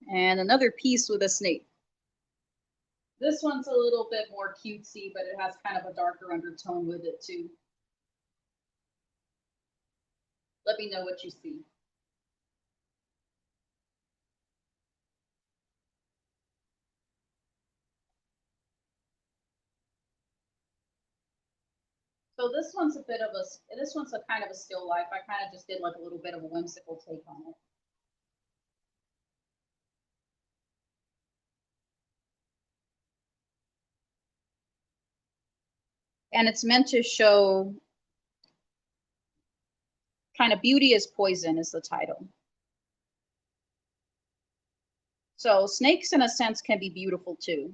And another piece with a snake. This one's a little bit more cutesy, but it has kind of a darker undertone with it too. Let me know what you see. So this one's a kind of a still life. I kind of just did like a little bit of a whimsical take on it. And it's meant to show kind of beauty is poison is the title. So snakes in a sense can be beautiful too.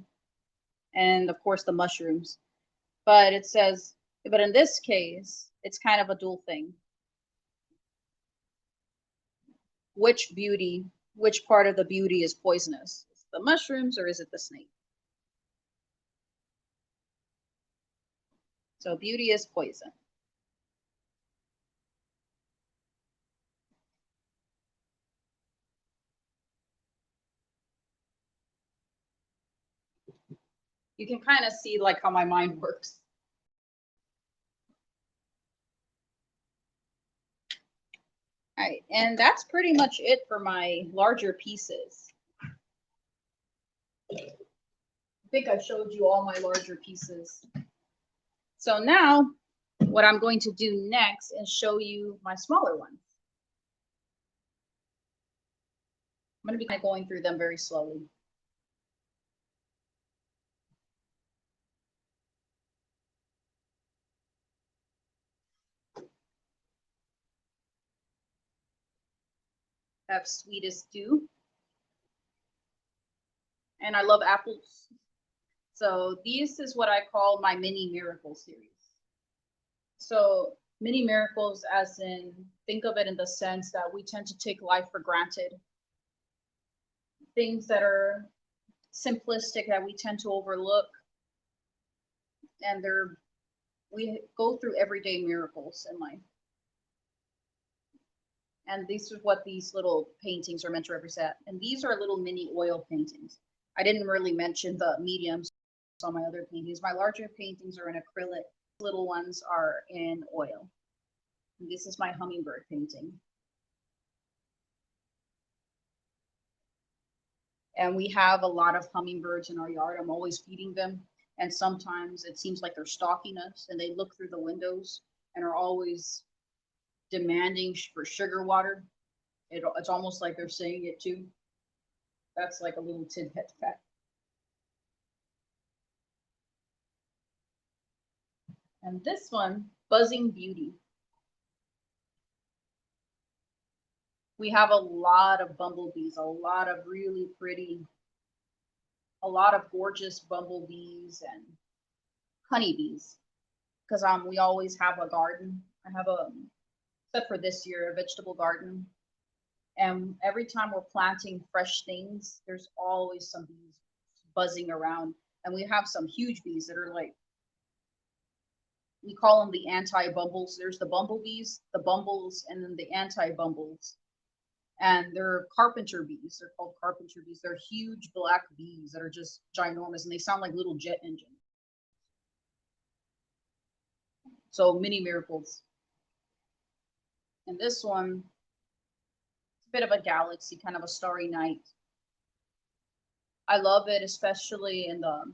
And of course the mushrooms. But it says, but in this case, it's kind of a dual thing. Which part of the beauty is poisonous? Is it the mushrooms or is it the snake? So beauty is poison. You can kind of see like how my mind works. All right, and that's pretty much it for my larger pieces. I think I showed you all my larger pieces. So now what I'm going to do next is show you my smaller ones. I'm going to be kind of going through them very slowly. I have sweetest dew. And I love apples. So this is what I call my mini miracle series. So mini miracles as in, think of it in the sense that we tend to take life for granted. Things that are simplistic that we tend to overlook. And we go through everyday miracles in life. And this is what these little paintings are meant to represent. And these are little mini oil paintings. I didn't really mention the mediums on my other paintings. My larger paintings are in acrylic. Little ones are in oil. And this is my hummingbird painting. And we have a lot of hummingbirds in our yard. I'm always feeding them. And sometimes it seems like they're stalking us and they look through the windows and are always demanding for sugar water. It's almost like they're saying it too. That's like a little tidbit fact. And this one, Buzzing Beauty. We have a lot of bumblebees, a lot of really pretty, a lot of gorgeous bumblebees and honeybees. Because we always have a garden. I have except for this year, a vegetable garden. And every time we're planting fresh things, there's always some bees buzzing around. And we have some huge bees that are like, we call them the anti-bumbles. There's the bumblebees, the bumbles, and then the anti-bumbles. And they're carpenter bees. They're called carpenter bees. They're huge black bees that are just ginormous, and they sound like little jet engines. So mini miracles. And this one, it's a bit of a galaxy, kind of a starry night. I love it, especially in the,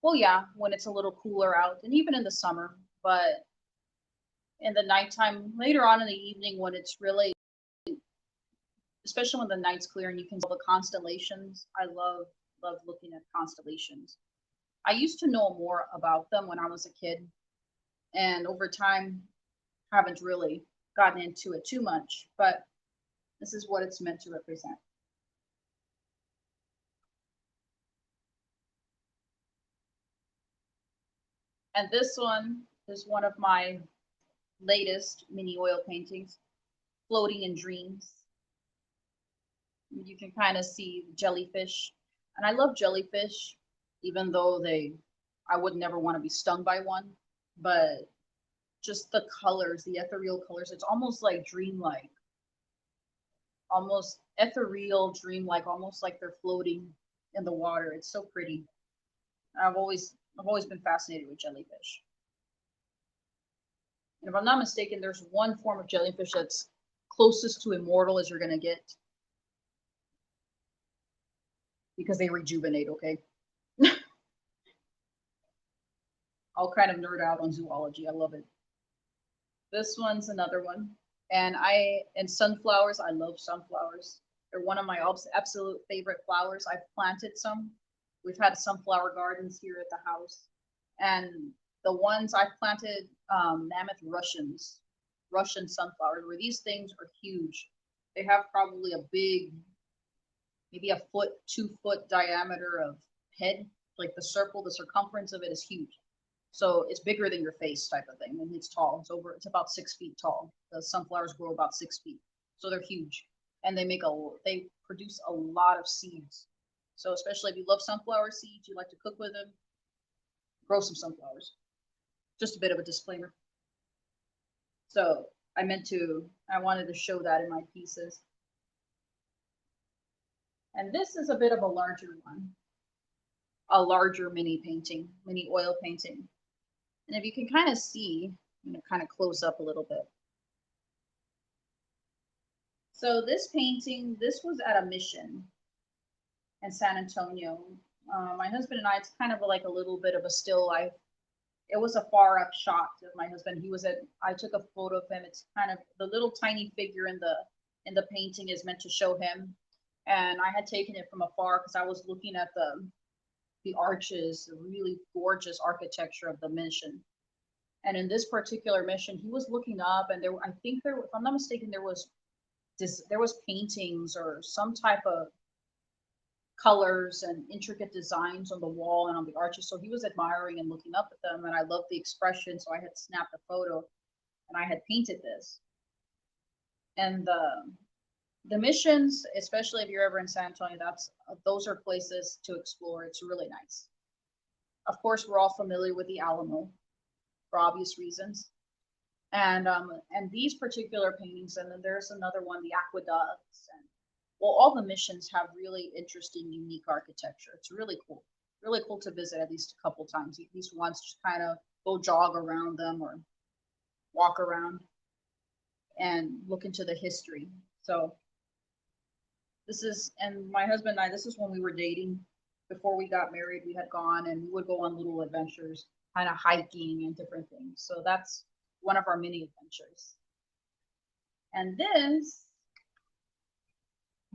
well, yeah, when it's a little cooler out, and even in the summer, but in the nighttime, later on in the evening when it's really, especially when the night's clear and you can see the constellations. I love looking at constellations. I used to know more about them when I was a kid, and over time haven't really gotten into it too much, but this is what it's meant to represent. And this one is one of my latest mini oil paintings, Floating in Dreams. You can kind of see jellyfish. And I love jellyfish, even though I would never want to be stung by one. But just the colors, the ethereal colors, it's almost like dreamlike. almost ethereal, dreamlike, almost like they're floating in the water. It's so pretty. I've always been fascinated with jellyfish. And if I'm not mistaken, there's one form of jellyfish that's closest to immortal as you're gonna get because they rejuvenate. Okay, I'll kind of nerd out on zoology. I love it. This one's another one. And sunflowers, I love sunflowers. They're one of my absolute favorite flowers. I've planted some. We've had sunflower gardens here at the house. And the ones I've planted, mammoth Russian sunflowers, where these things are huge. They have probably a big, maybe a foot, 2 foot diameter of head. Like the circumference of it is huge. So it's bigger than your face type of thing. And it's tall. It's about 6 feet tall. The sunflowers grow about 6 feet. So they're huge. And they produce a lot of seeds. So especially if you love sunflower seeds, you like to cook with them, grow some sunflowers. Just a bit of a disclaimer. So I wanted to show that in my pieces. And this is a bit of a larger one. A larger mini oil painting. And if you can kind of see, I'm going to kind of close up a little bit. So this painting, this was at a mission in San Antonio. My husband and I, it's kind of like a little bit of a still life. It was a far up shot of my husband. I took a photo of him. It's kind of the little tiny figure in the painting is meant to show him. And I had taken it from afar because I was looking at the arches, the really gorgeous architecture of the mission. And in this particular mission, he was looking up, and if I'm not mistaken, there was paintings or some type of colors and intricate designs on the wall and on the arches. So he was admiring and looking up at them, and I loved the expression. So I had snapped a photo, and I had painted this. And the missions, especially if you're ever in San Antonio, those are places to explore. It's really nice. Of course, we're all familiar with the Alamo for obvious reasons. And these particular paintings, and then there's another one, the aqueducts, and all the missions have really interesting, unique architecture. It's really cool to visit at least a couple times, at least once, just kind of go jog around them or walk around and look into the history. So and my husband and I, this is when we were dating. Before we got married, we had gone and we would go on little adventures, kind of hiking and different things. So that's one of our mini adventures. And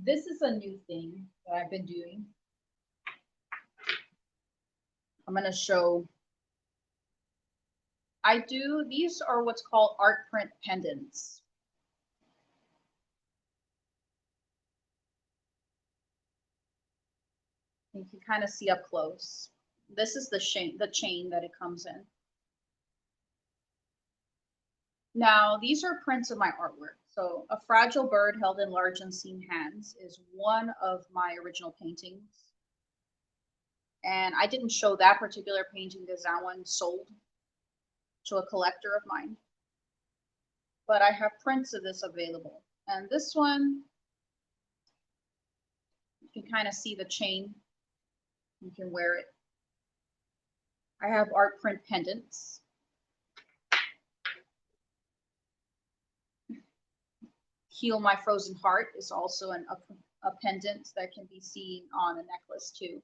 this is a new thing that I've been doing. I'm going to show. These are what's called art print pendants. You can kind of see up close. This is the chain that it comes in. Now, these are prints of my artwork. So a fragile bird held in large unseen hands is one of my original paintings. And I didn't show that particular painting because that one sold to a collector of mine. But I have prints of this available. And this one, you can kind of see the chain. You can wear it. I have art print pendants. Heal My Frozen Heart is also a pendant that can be seen on a necklace too.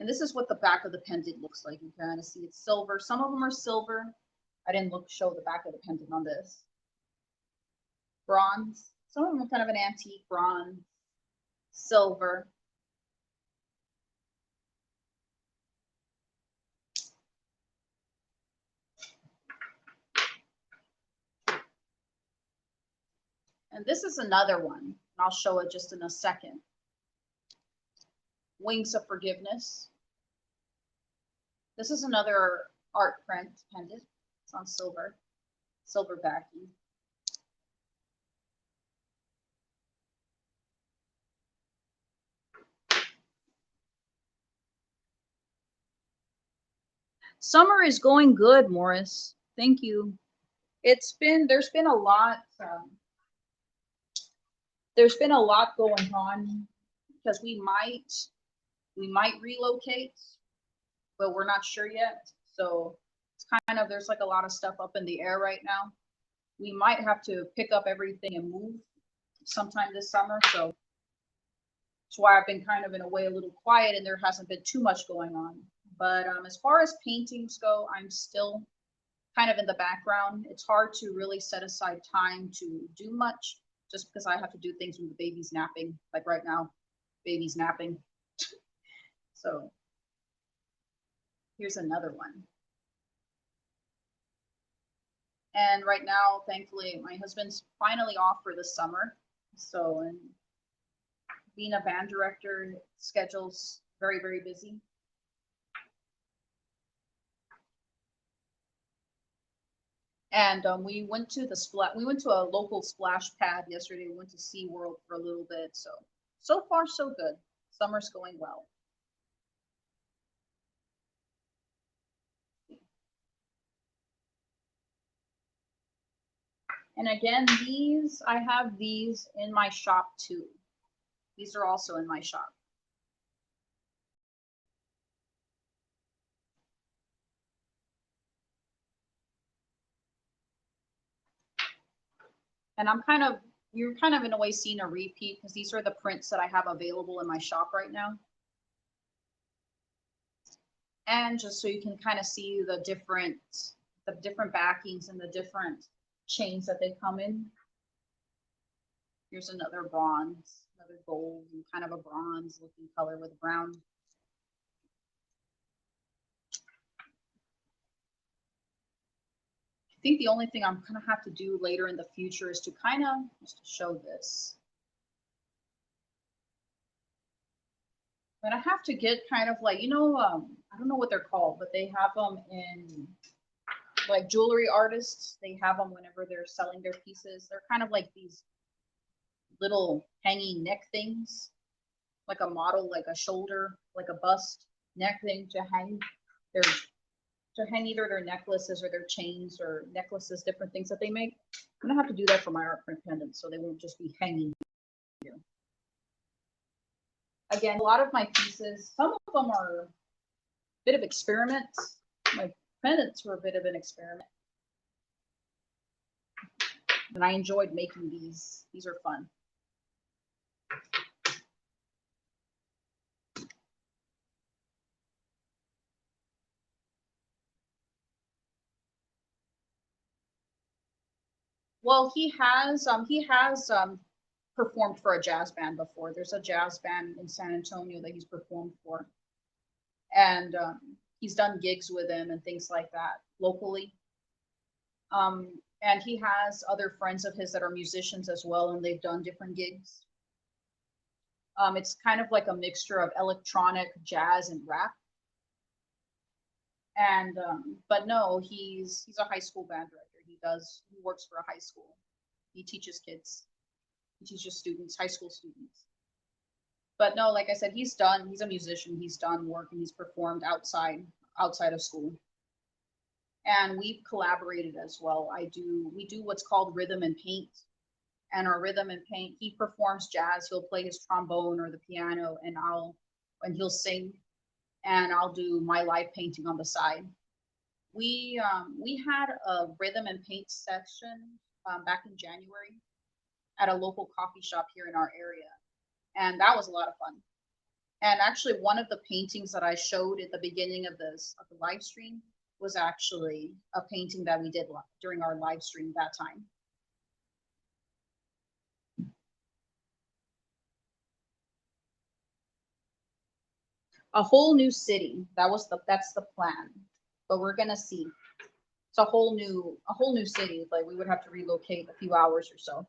And this is what the back of the pendant looks like. You can kind of see it's silver. Some of them are silver. I didn't show the back of the pendant on this. Bronze. Some of them are kind of an antique bronze, silver. And this is another one. I'll show it just in a second. Wings of Forgiveness. This is another art print pendant. It's on silver backing. Summer is going good, Morris. Thank you. There's been a lot. there's been a lot going on because we might relocate, but we're not sure yet. So it's kind of, there's like a lot of stuff up in the air right now. We might have to pick up everything and move sometime this summer. So that's why I've been kind of in a way a little quiet and there hasn't been too much going on. But as far as paintings go, I'm still kind of in the background. It's hard to really set aside time to do much just because I have to do things when the baby's napping. Like right now, baby's napping. So here's another one. And right now, thankfully, my husband's finally off for the summer. So, and being a band director, schedule's very, very busy. And we went to a local splash pad yesterday. We went to SeaWorld for a little bit. So far, so good. Summer's going well. And again, I have these in my shop too. These are also in my shop. And you're kind of in a way seeing a repeat because these are the prints that I have available in my shop right now. And just so you can kind of see the different backings and the different chains that they come in. Here's another bronze, another gold, and kind of a bronze looking color with brown. I think the only thing I'm gonna have to do later in the future is to kind of just show this. But I have to get kind of like, I don't know what they're called, but they have them in like jewelry artists. They have them whenever they're selling their pieces. They're kind of like these little hanging neck things, like a model, like a shoulder, like a bust neck thing to hang either their necklaces or their chains or necklaces, different things that they make. I'm gonna have to do that for my art print pendants so they won't just be hanging here. Again, a lot of my pieces, some of them are a bit of experiments. My pendants were a bit of an experiment. And I enjoyed making these. These are fun. Well, he has performed for a jazz band before. There's a jazz band in San Antonio that he's performed for. And he's done gigs with them and things like that locally. And he has other friends of his that are musicians as well, and they've done different gigs. It's kind of like a mixture of electronic, jazz, and rap. And but no, he's a high school band director. He works for a high school. He teaches kids. He teaches students, high school students. But no, like I said, he's a musician. He's done work and he's performed outside of school. And we've collaborated as well. We do what's called rhythm and paint. And our rhythm and paint, he performs jazz. He'll play his trombone or the piano and he'll sing and I'll do my live painting on the side. We had a rhythm and paint section back in January at a local coffee shop here in our area. And that was a lot of fun. And actually one of the paintings that I showed at the beginning of the live stream was actually a painting that we did during our live stream that time. A whole new city. That's the plan. But we're gonna see. It's a whole new city. Like we would have to relocate a few hours or so.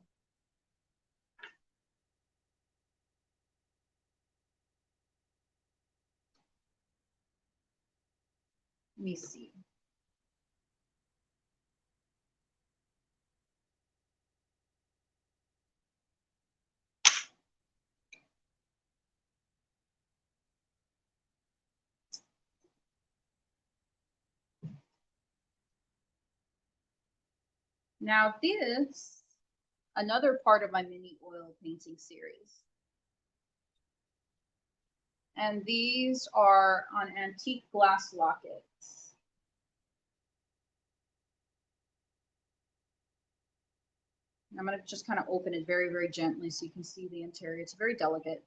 Let me see. Now this another part of my mini oil painting series. And these are on antique glass lockets. I'm going to just kind of open it very, very gently so you can see the interior. It's very delicate.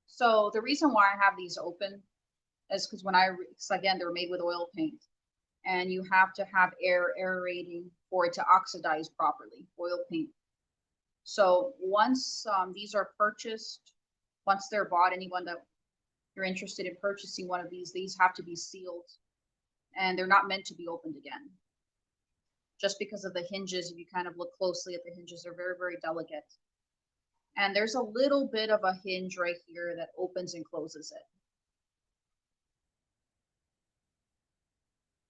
So the reason why I have these open is because again, they're made with oil paint, and you have to have air aerating for it to oxidize properly, oil paint. So once these are purchased, once they're bought, anyone that you're interested in purchasing one of these have to be sealed, and they're not meant to be opened again. Just because of the hinges, if you kind of look closely at the hinges, they're very, very delicate. And there's a little bit of a hinge right here that opens and closes it.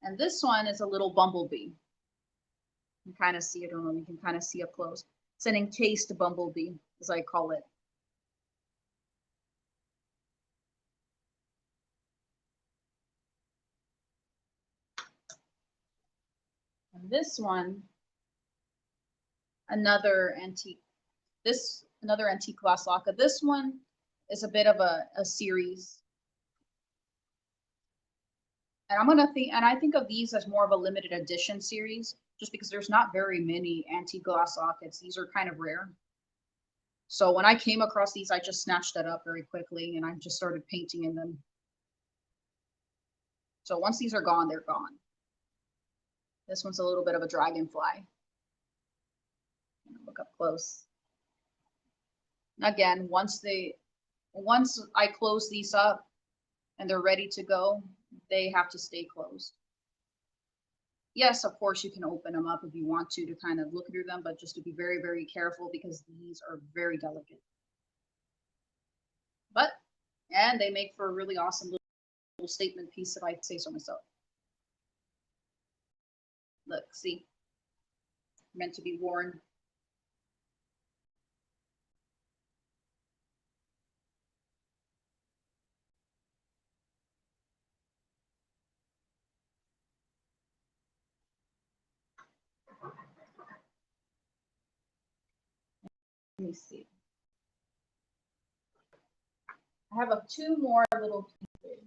And this one is a little bumblebee. You can kind of see it, or you can kind of see up close. It's an encased bumblebee, as I call it. And this one, another antique glass lacquer. This one is a bit of a series. And I think of these as more of a limited edition series, just because there's not very many antique glass lockets. These are kind of rare. So when I came across these, I just snatched it up very quickly and I just started painting in them. So once these are gone, they're gone. This one's a little bit of a dragonfly. Look up close. Again, once I close these up and they're ready to go, they have to stay closed. Yes, of course, you can open them up if you want to kind of look through them, but just to be very, very careful because these are very delicate. And they make for a really awesome little statement piece if I say so myself. Look, see, meant to be worn. Let me see. I have two more little pieces.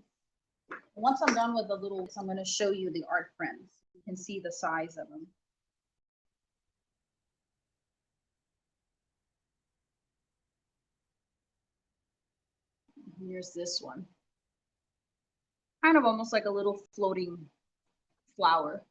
Once I'm done with the little, I'm going to show you the art prints. You can see the size of them. Here's this one. Kind of almost like a little floating flower.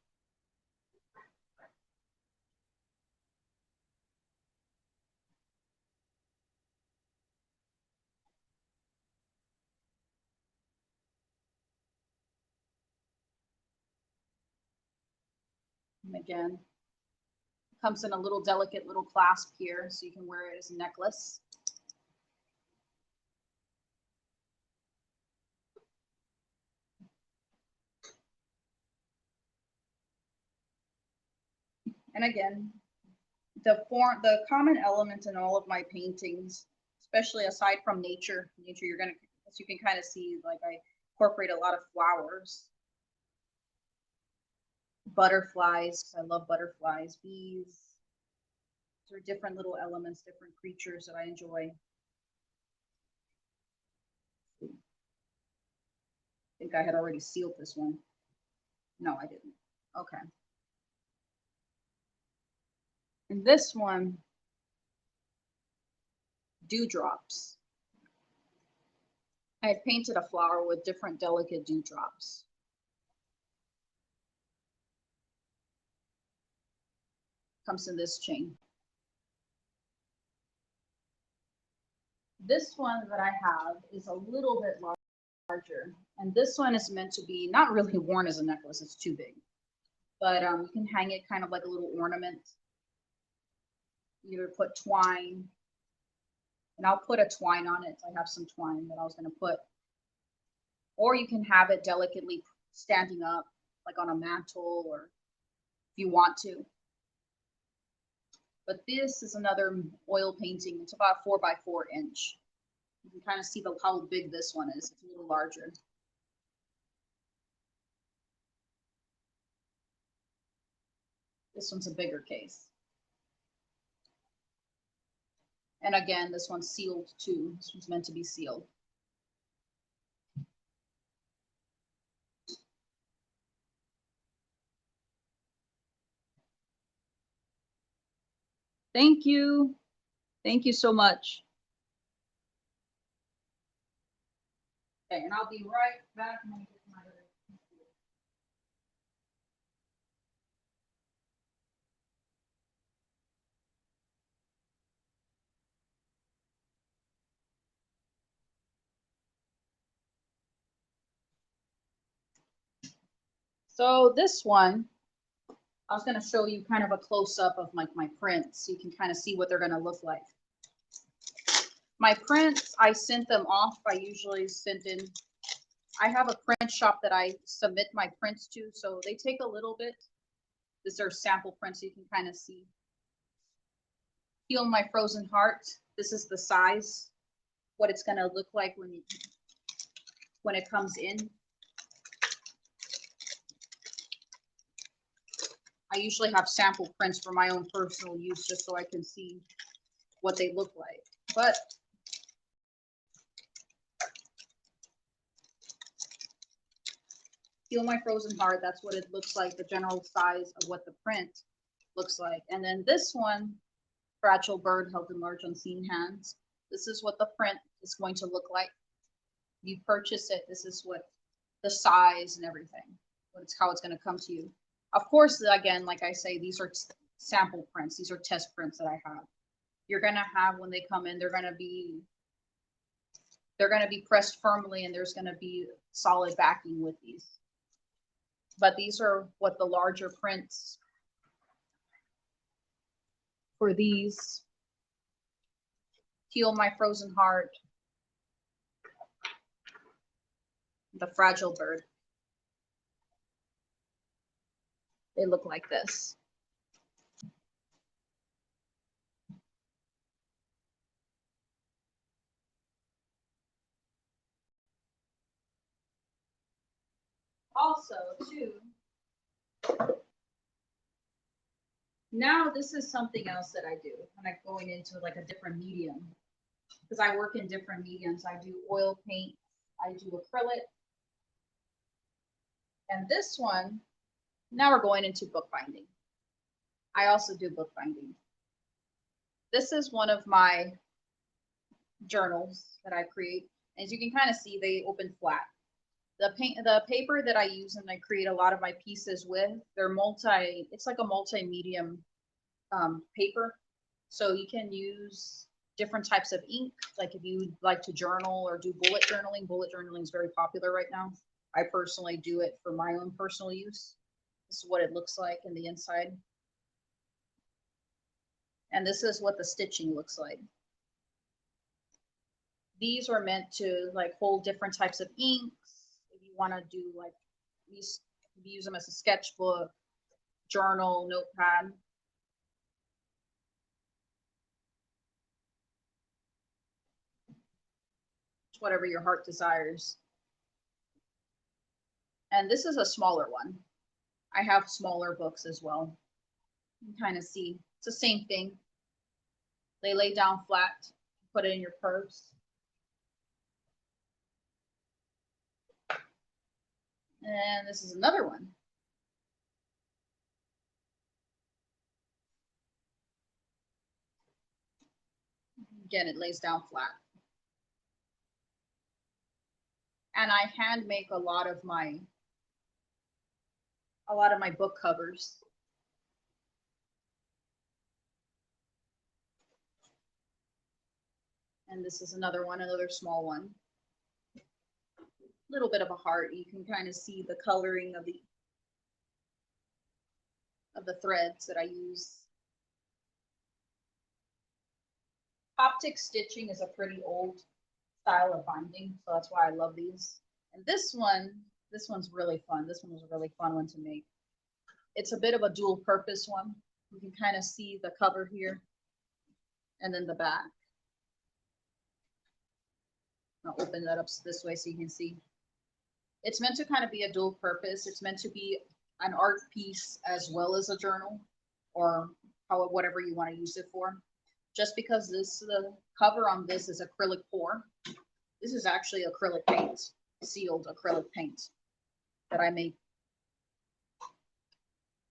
And again, comes in a little delicate little clasp here, so you can wear it as a necklace. And again, the common element in all of my paintings, especially aside from nature, you're gonna, as you can kind of see, like I incorporate a lot of flowers, butterflies. I love butterflies, bees. These are different little elements, different creatures that I enjoy. I think I had already sealed this one. No, I didn't. Okay. And this one, dewdrops. I had painted a flower with different delicate dewdrops. Comes in this chain. This one that I have is a little bit larger, and this one is meant to be not really worn as a necklace, it's too big, but you can hang it kind of like a little ornament. Either put twine, and I'll put a twine on it. I have some twine that I was going to put, or you can have it delicately standing up like on a mantle, or if you want to. But this is another oil painting. It's about 4 by 4 inch. You can kind of see how big this one is. It's a little larger. This one's a bigger case. And again, this one's sealed too. This one's meant to be sealed. Thank you. Thank you so much. Okay, and I'll be right back. I'm gonna get my other computer. So this one, I was going to show you kind of a close-up of like my prints so you can kind of see what they're going to look like. My prints, I sent them off. I usually send in, I have a print shop that I submit my prints to, so they take a little bit. These are sample prints so you can kind of see. Heal My Frozen Heart. This is the size, what it's going to look like when it comes in. I usually have sample prints for my own personal use just so I can see what they look like. But Heal My Frozen Heart, that's what it looks like, the general size of what the print looks like. And then this one, Fragile Bird Held in Large Unseen Hands. This is what the print is going to look like. You purchase it, this is what the size and everything, how it's going to come to you. Of course, again, like I say, these are sample prints. These are test prints that I have. You're going to have, when they come in, they're going to be pressed firmly, and there's going to be solid backing with these. But these are what the larger prints for these. Heal My Frozen Heart, the Fragile Bird. They look like this. Also, too, now this is something else that I do when I'm going into like a different medium, because I work in different mediums. I do oil paint, I do acrylic, and this one, now we're going into bookbinding. I also do bookbinding. This is one of my journals that I create. As you can kind of see, they open flat. The paper that I use and I create a lot of my pieces with, it's like a multi-medium paper. So you can use different types of ink. Like if you like to journal or do bullet journaling is very popular right now. I personally do it for my own personal use. This is what it looks like in the inside. And this is what the stitching looks like. These are meant to like hold different types of inks. If you want to do like these, you use them as a sketchbook, journal, notepad. Whatever your heart desires. And this is a smaller one. I have smaller books as well. You can kind of see it's the same thing. They lay down flat, put it in your purse. And this is another one. Again, it lays down flat. And I hand make a lot of my book covers. And this is another one, another small one. Little bit of a heart. You can kind of see the coloring of the threads that I use. Optic stitching is a pretty old style of binding, so that's why I love these. And this one's really fun. This one was a really fun one to make. It's a bit of a dual purpose one. You can kind of see the cover here and then the back. I'll open that up this way so you can see. It's meant to kind of be a dual purpose. It's meant to be an art piece as well as a journal, or whatever you want to use it for. just because the cover on this is acrylic pour. This is actually acrylic paint, sealed acrylic paint that I made.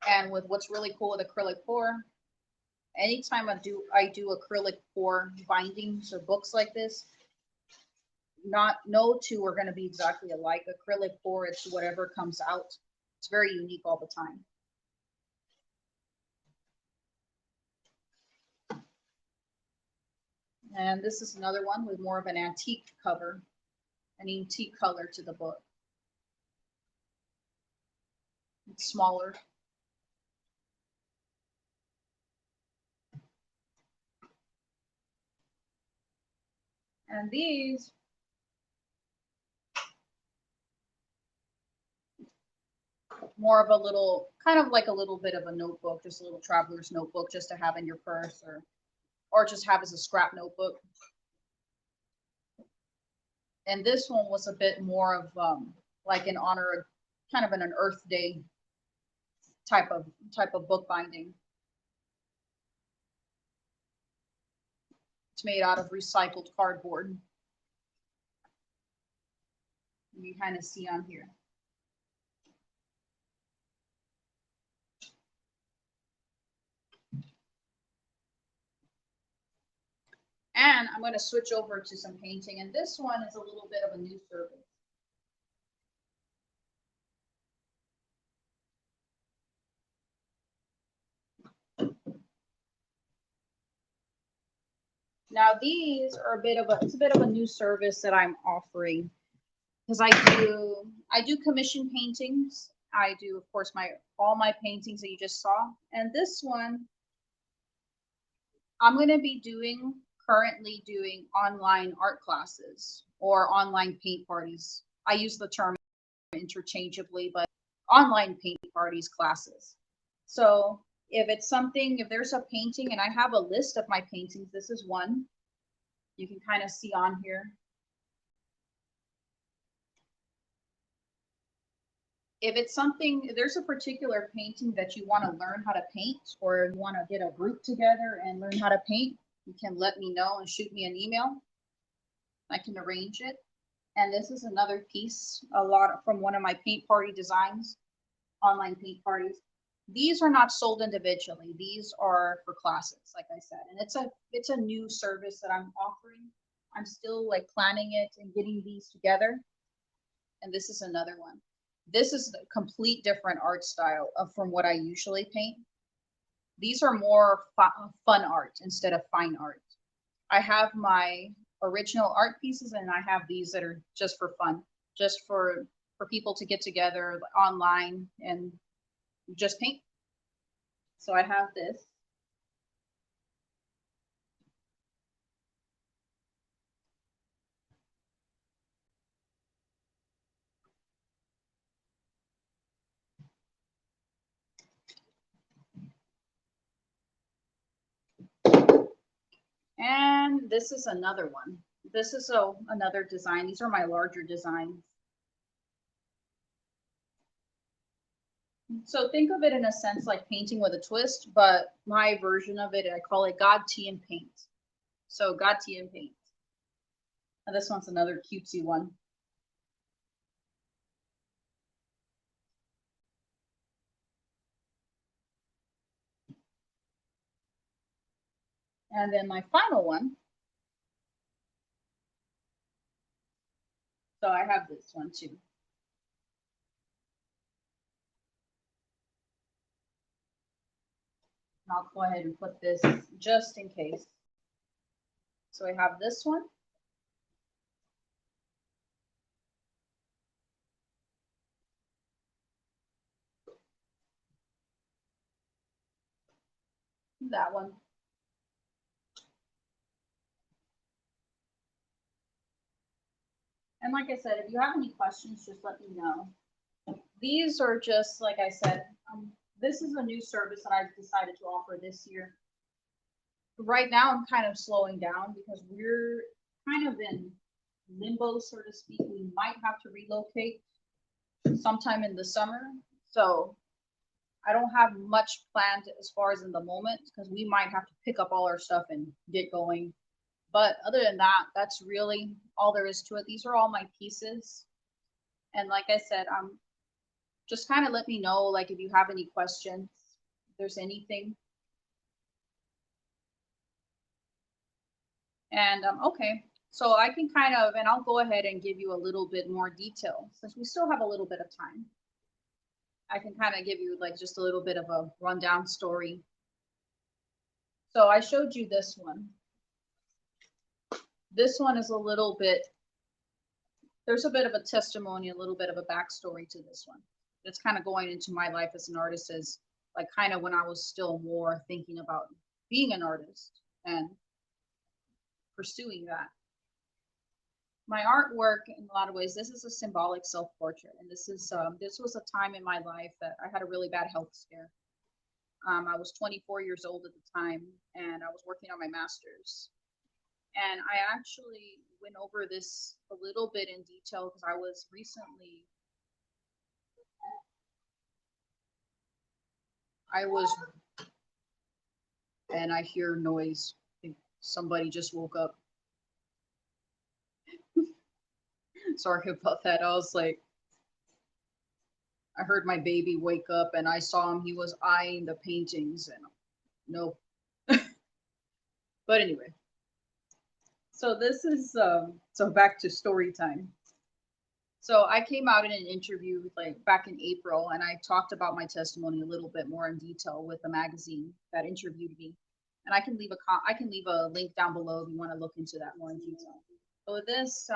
And with what's really cool with acrylic pour, anytime I do acrylic pour bindings or books like this, no two are going to be exactly alike. Acrylic pour, it's whatever comes out. It's very unique all the time. And this is another one with more of an antique cover, an antique color to the book. It's smaller. And these more of a little, kind of like a little bit of a notebook, just a little traveler's notebook just to have in your purse or just have as a scrap notebook. And this one was a bit more of like in honor of kind of an Earth Day type of book binding. It's made out of recycled cardboard. You kind of see on here. And I'm going to switch over to some painting. And this one is a little bit of a new service. Now these are it's a bit of a new service that I'm offering because I do commission paintings. I do, of course, all my paintings that you just saw. And this one, I'm going to be currently doing online art classes or online paint parties. I use the term interchangeably, but online paint parties classes. So if there's a painting, and I have a list of my paintings, this is one you can kind of see on here. If there's a particular painting that you want to learn how to paint, or you want to get a group together and learn how to paint, you can let me know and shoot me an email. I can arrange it. And this is another piece, from one of my paint party designs, online paint parties. These are not sold individually. These are for classes, like I said. And it's a new service that I'm offering. I'm still like planning it and getting these together. And this is another one. This is a complete different art style from what I usually paint. These are more fun art instead of fine art. I have my original art pieces, and I have these that are just for fun, just for people to get together online and just paint. So I have this. And this is another one. This is another design. These are my larger designs. So think of it in a sense like painting with a twist, but my version of it, I call it God, Tea, and Paint. So God, Tea, and Paint. And this one's another cutesy one. And then my final one. So I have this one too. I'll go ahead and put this just in case. So I have this one. That one. And like I said, if you have any questions, just let me know. These are just, like I said, this is a new service that I've decided to offer this year. Right now, I'm kind of slowing down because we're kind of in limbo, so to speak. We might have to relocate sometime in the summer. So I don't have much planned as far as in the moment because we might have to pick up all our stuff and get going. But other than that, that's really all there is to it. These are all my pieces. And like I said, just kind of let me know, like, if you have any questions, if there's anything. And okay, so I can kind of, and I'll go ahead and give you a little bit more detail since we still have a little bit of time. I can kind of give you like just a little bit of a rundown story. So I showed you this one. This one is a little bit, there's a bit of a testimony, a little bit of a backstory to this one. It's kind of going into my life as an artist, as like kind of when I was still more thinking about being an artist and pursuing that. My artwork, in a lot of ways, this is a symbolic self-portrait, and this was a time in my life that I had a really bad health scare. I was 24 years old at the time, and I was working on my master's. And I actually went over this a little bit in detail because I was recently, I was, and I hear noise. I think somebody just woke up. Sorry about that. I was like, I heard my baby wake up and I saw him. He was eyeing the paintings and no. But anyway, so this is, so back to story time. So I came out in an interview like back in April and I talked about my testimony a little bit more in detail with the magazine that interviewed me. And I can leave a link down below if you want to look into that more in detail. So this,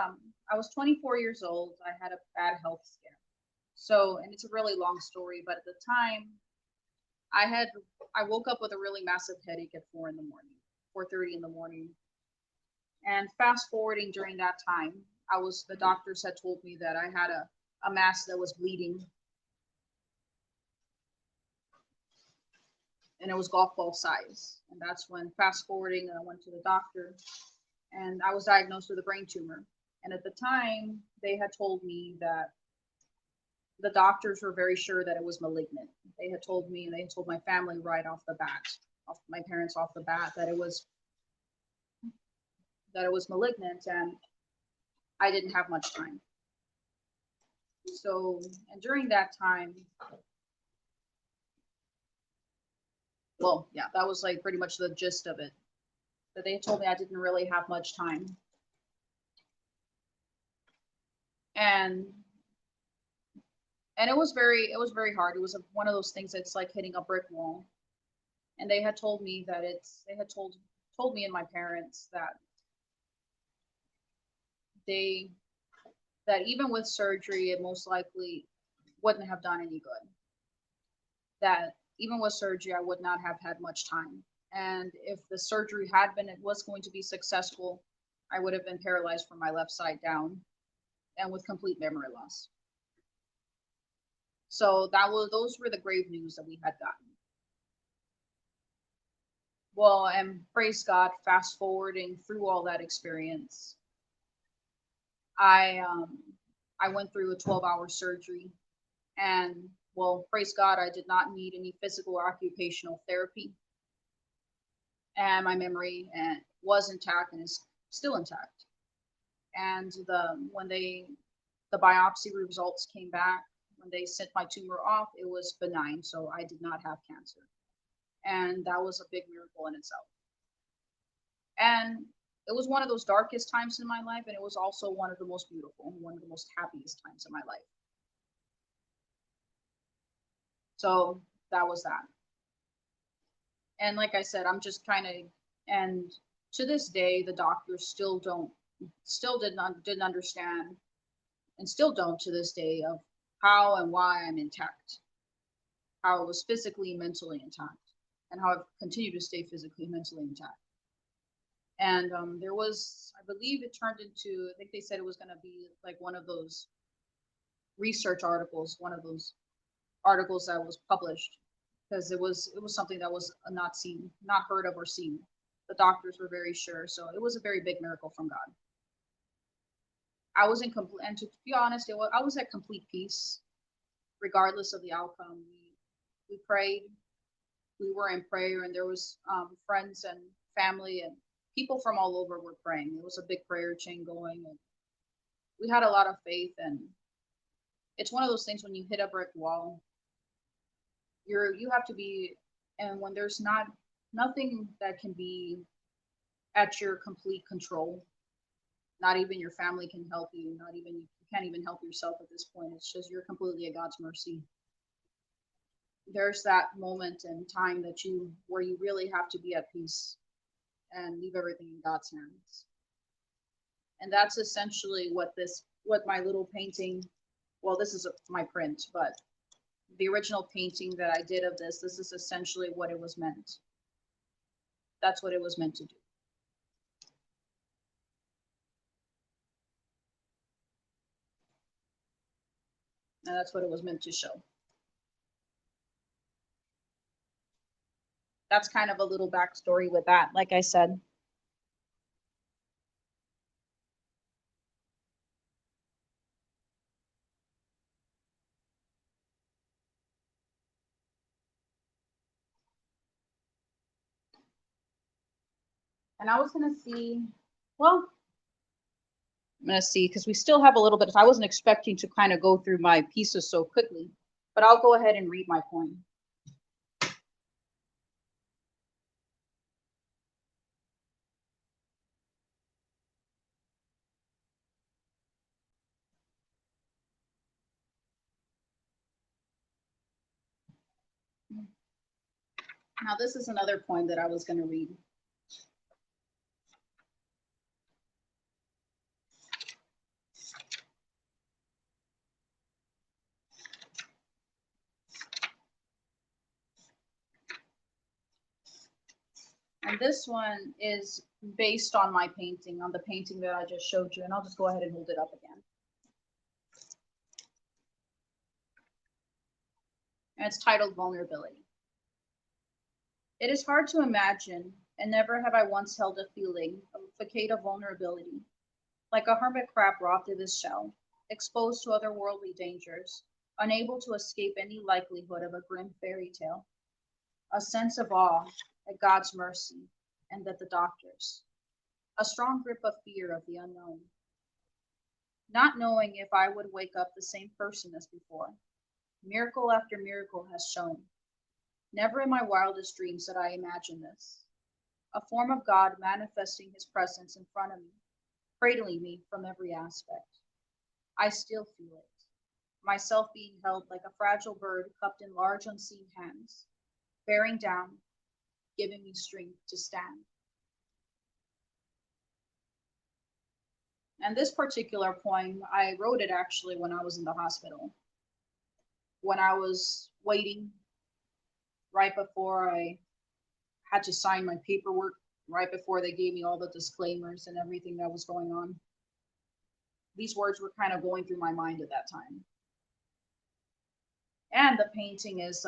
I was 24 years old. I had a bad health scare. So, and it's a really long story, but at the time, I woke up with a really massive headache at 4 in the morning, 4:30 in the morning. And fast forwarding during that time, the doctors had told me that I had a mass that was bleeding. And it was golf ball size. And that's when fast forwarding, I went to the doctor and I was diagnosed with a brain tumor. And at the time, they had told me that the doctors were very sure that it was malignant. They had told me, and they had told my family right off the bat, my parents off the bat, that it was malignant, and I didn't have much time. So, and during that time, well, yeah, that was like pretty much the gist of it. That they told me I didn't really have much time. And it was very hard. It was one of those things that's like hitting a brick wall. And they had told me that they had told me and my parents that that even with surgery, it most likely wouldn't have done any good. That even with surgery, I would not have had much time. And if the surgery was going to be successful, I would have been paralyzed from my left side down and with complete memory loss. So those were the grave news that we had gotten. Well, and praise God, fast forwarding through all that experience, I went through a 12-hour surgery, and well, praise God, I did not need any physical or occupational therapy, and my memory was intact and is still intact. And when the biopsy results came back, when they sent my tumor off, it was benign, so I did not have cancer, and that was a big miracle in itself. And it was one of those darkest times in my life, and it was also one of the most beautiful, one of the most happiest times in my life. So that was that. And like I said, I'm just trying to, and to this day, the doctors still didn't understand, and still don't to this day, of how and why I'm intact, how it was physically and mentally intact, and how I've continued to stay physically and mentally intact. And there was, I believe it turned into, I think they said it was going to be like one of those research articles, one of those articles that was published, because it was something that was not heard of or seen. The doctors were very sure, so it was a very big miracle from God. I was in complete, and to be honest, I was at complete peace, regardless of the outcome. We prayed. We were in prayer, and there was friends and family and people from all over were praying. It was a big prayer chain going, and we had a lot of faith. And it's one of those things when you hit a brick wall, you have to be, and when there's nothing that can be at your complete control, not even your family can help you, not even you can't even help yourself at this point. It's just you're completely at God's mercy. There's that moment in time that where you really have to be at peace and leave everything in God's hands. And that's essentially what my little painting, well, this is my print, but the original painting that I did of this is essentially what it was meant. That's what it was meant to do. And that's what it was meant to show. That's kind of a little backstory with that, like I said. And I was going to see, well, I'm going to see, because we still have a little bit. I wasn't expecting to kind of go through my pieces so quickly, but I'll go ahead and read my poem. Now, this is another poem that I was going to read. And this one is based on my painting, on the painting that I just showed you. And I'll just go ahead and hold it up again. And it's titled Vulnerability. It is hard to imagine, and never have I once held a feeling of a facade of vulnerability, like a hermit crab robbed of his shell, exposed to otherworldly dangers, unable to escape any likelihood of a grim fairy tale, a sense of awe at God's mercy and at the doctors, a strong grip of fear of the unknown. Not knowing if I would wake up the same person as before. Miracle after miracle has shown. Never in my wildest dreams did I imagine this. A form of God manifesting his presence in front of me, cradling me from every aspect. I still feel it. Myself being held like a fragile bird cupped in large unseen hands, bearing down, giving me strength to stand. And this particular poem, I wrote it actually when I was in the hospital. When I was waiting right before I had to sign my paperwork, right before they gave me all the disclaimers and everything that was going on. These words were kind of going through my mind at that time. And the painting is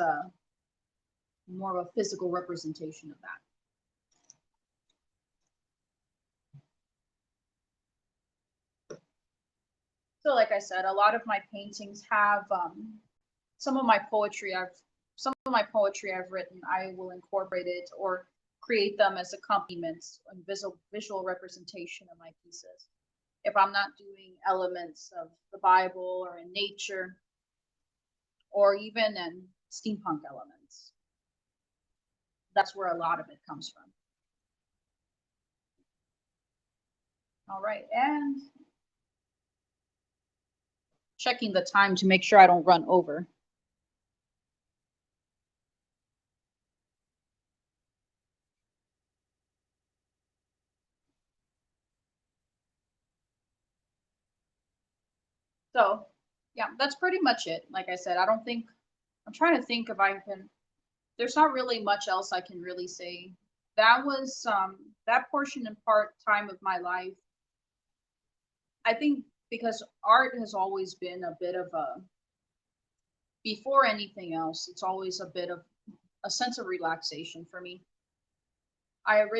more of a physical representation of that. So like I said, a lot of my paintings have some of my poetry I've written, I will incorporate it or create them as accompaniments and visual representation of my pieces. If I'm not doing elements of the Bible or in nature, or even in steampunk elements, that's where a lot of it comes from. All right, and checking the time to make sure I don't run over. So yeah, that's pretty much it. Like I said, I'm trying to think if I can, there's not really much else I can really say. That was that portion and part time of my life. I think because art has always been a bit of before anything else, it's always a bit of a sense of relaxation for me. I've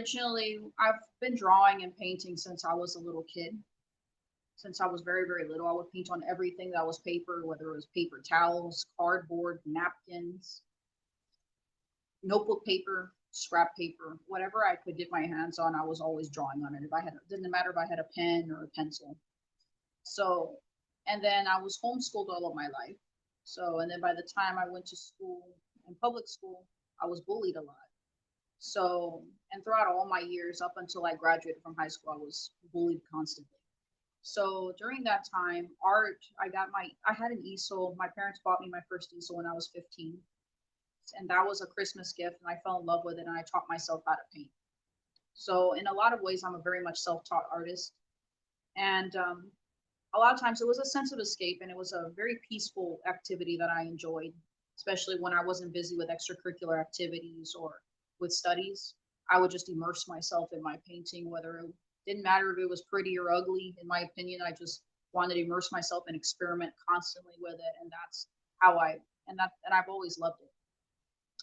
been drawing and painting since I was a little kid. Since I was very, very little, I would paint on everything that was paper, whether it was paper towels, cardboard, napkins. notebook paper, scrap paper, whatever I could get my hands on, I was always drawing on it. If I had, it didn't matter if I had a pen or a pencil. So, and then I was homeschooled all of my life. So, and then by the time I went to school in public school, I was bullied a lot. So, and throughout all my years up until I graduated from high school, I was bullied constantly. So during that time, art, I had an easel. My parents bought me my first easel when I was 15. And that was a Christmas gift. And I fell in love with it and I taught myself how to paint. So in a lot of ways, I'm a very much self-taught artist. And a lot of times it was a sense of escape and it was a very peaceful activity that I enjoyed, especially when I wasn't busy with extracurricular activities or with studies. I would just immerse myself in my painting, whether it didn't matter if it was pretty or ugly. In my opinion, I just wanted to immerse myself and experiment constantly with it. And that's how and I've always loved it.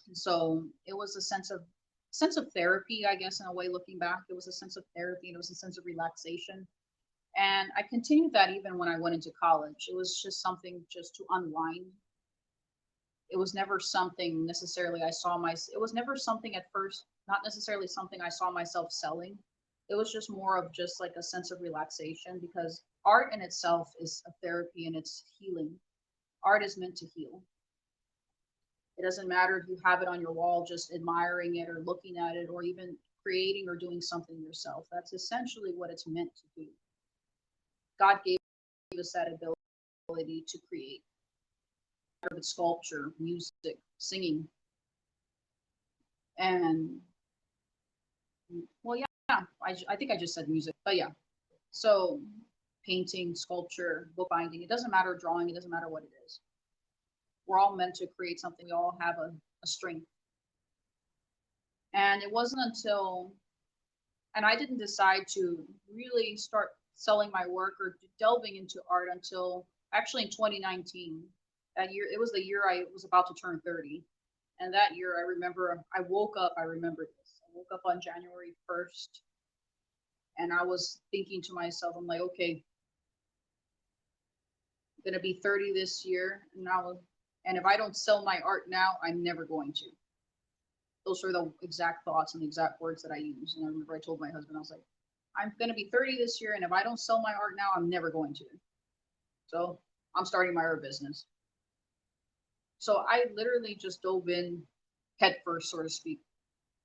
And so it was a sense of therapy, I guess, in a way, looking back. It was a sense of therapy and it was a sense of relaxation. And I continued that even when I went into college. It was just something just to unwind. It was never something necessarily it was never something at first, not necessarily something I saw myself selling. It was just more of just like a sense of relaxation because art in itself is a therapy and it's healing. Art is meant to heal. It doesn't matter if you have it on your wall, just admiring it or looking at it or even creating or doing something yourself. That's essentially what it's meant to do. God gave us that ability to create with sculpture, music, singing, and well, yeah, I think I just said music, but yeah. So painting, sculpture, bookbinding, it doesn't matter drawing, it doesn't matter what it is. We're all meant to create something. We all have a strength. And it wasn't until, and I didn't decide to really start selling my work or delving into art until actually in 2019. That year, it was the year I was about to turn 30. And that year, I remember I woke up, I remember this. I woke up on January 1st and I was thinking to myself, I'm like, okay, I'm going to be 30 this year. And if I don't sell my art now, I'm never going to. Those are the exact thoughts and the exact words that I used. And I remember I told my husband, I was like, I'm going to be 30 this year. And if I don't sell my art now, I'm never going to. So I'm starting my art business. So I literally just dove in head first, so to speak.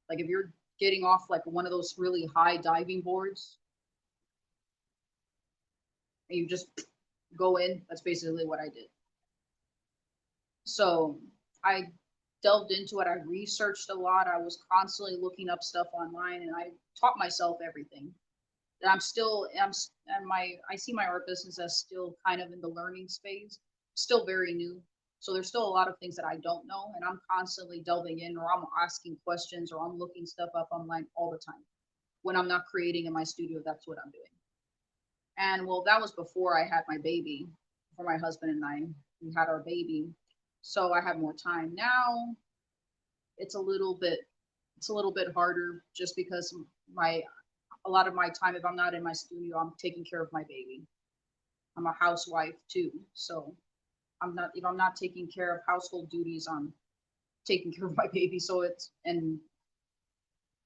Like if you're getting off like one of those really high diving boards and you just go in, that's basically what I did. So I delved into it. I researched a lot. I was constantly looking up stuff online and I taught myself everything. And I see my art business as still kind of in the learning phase, still very new. So there's still a lot of things that I don't know, and I'm constantly delving in, or I'm asking questions, or I'm looking stuff up online all the time. When I'm not creating in my studio, that's what I'm doing. And well, that was before I had my baby, before my husband and I we had our baby. So I have more time now. It's a little bit harder just because my a lot of my time, if I'm not in my studio, I'm taking care of my baby. I'm a housewife too, so if I'm not taking care of household duties, I'm taking care of my baby. So and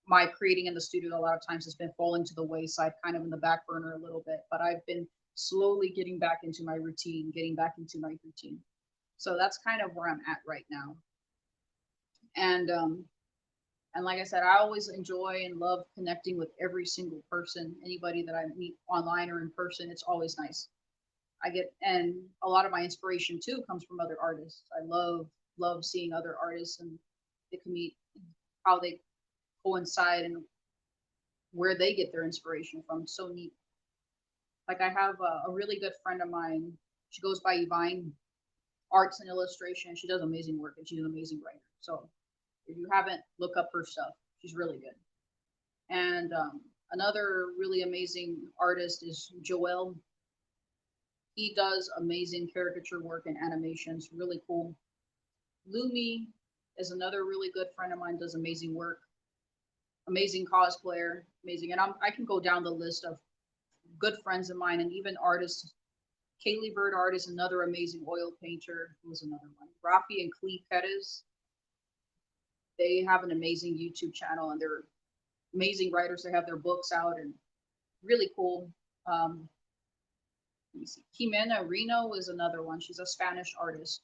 my creating in the studio a lot of times has been falling to the wayside, kind of in the back burner a little bit. But I've been slowly getting back into my routine, So that's kind of where I'm at right now. And like I said, I always enjoy and love connecting with every single person, anybody that I meet online or in person. It's always nice. And a lot of my inspiration too comes from other artists. I love seeing other artists and they can meet how they coincide and where they get their inspiration from. It's so neat. Like I have a really good friend of mine. She goes by Yvine Arts and Illustration. She does amazing work and she's an amazing writer. So if you haven't, look up her stuff. She's really good. And another really amazing artist is Joel. He does amazing caricature work and animations, really cool. Lumi is another really good friend of mine, does amazing work, amazing cosplayer, amazing. And I can go down the list of good friends of mine and even artists. Kaylee Bird Art is another amazing oil painter. Who was another one? Rafi and Clee Pettis. They have an amazing YouTube channel, and they're amazing writers. They have their books out and really cool. Um, Let me see. Jimena Reno is another one. She's a Spanish artist.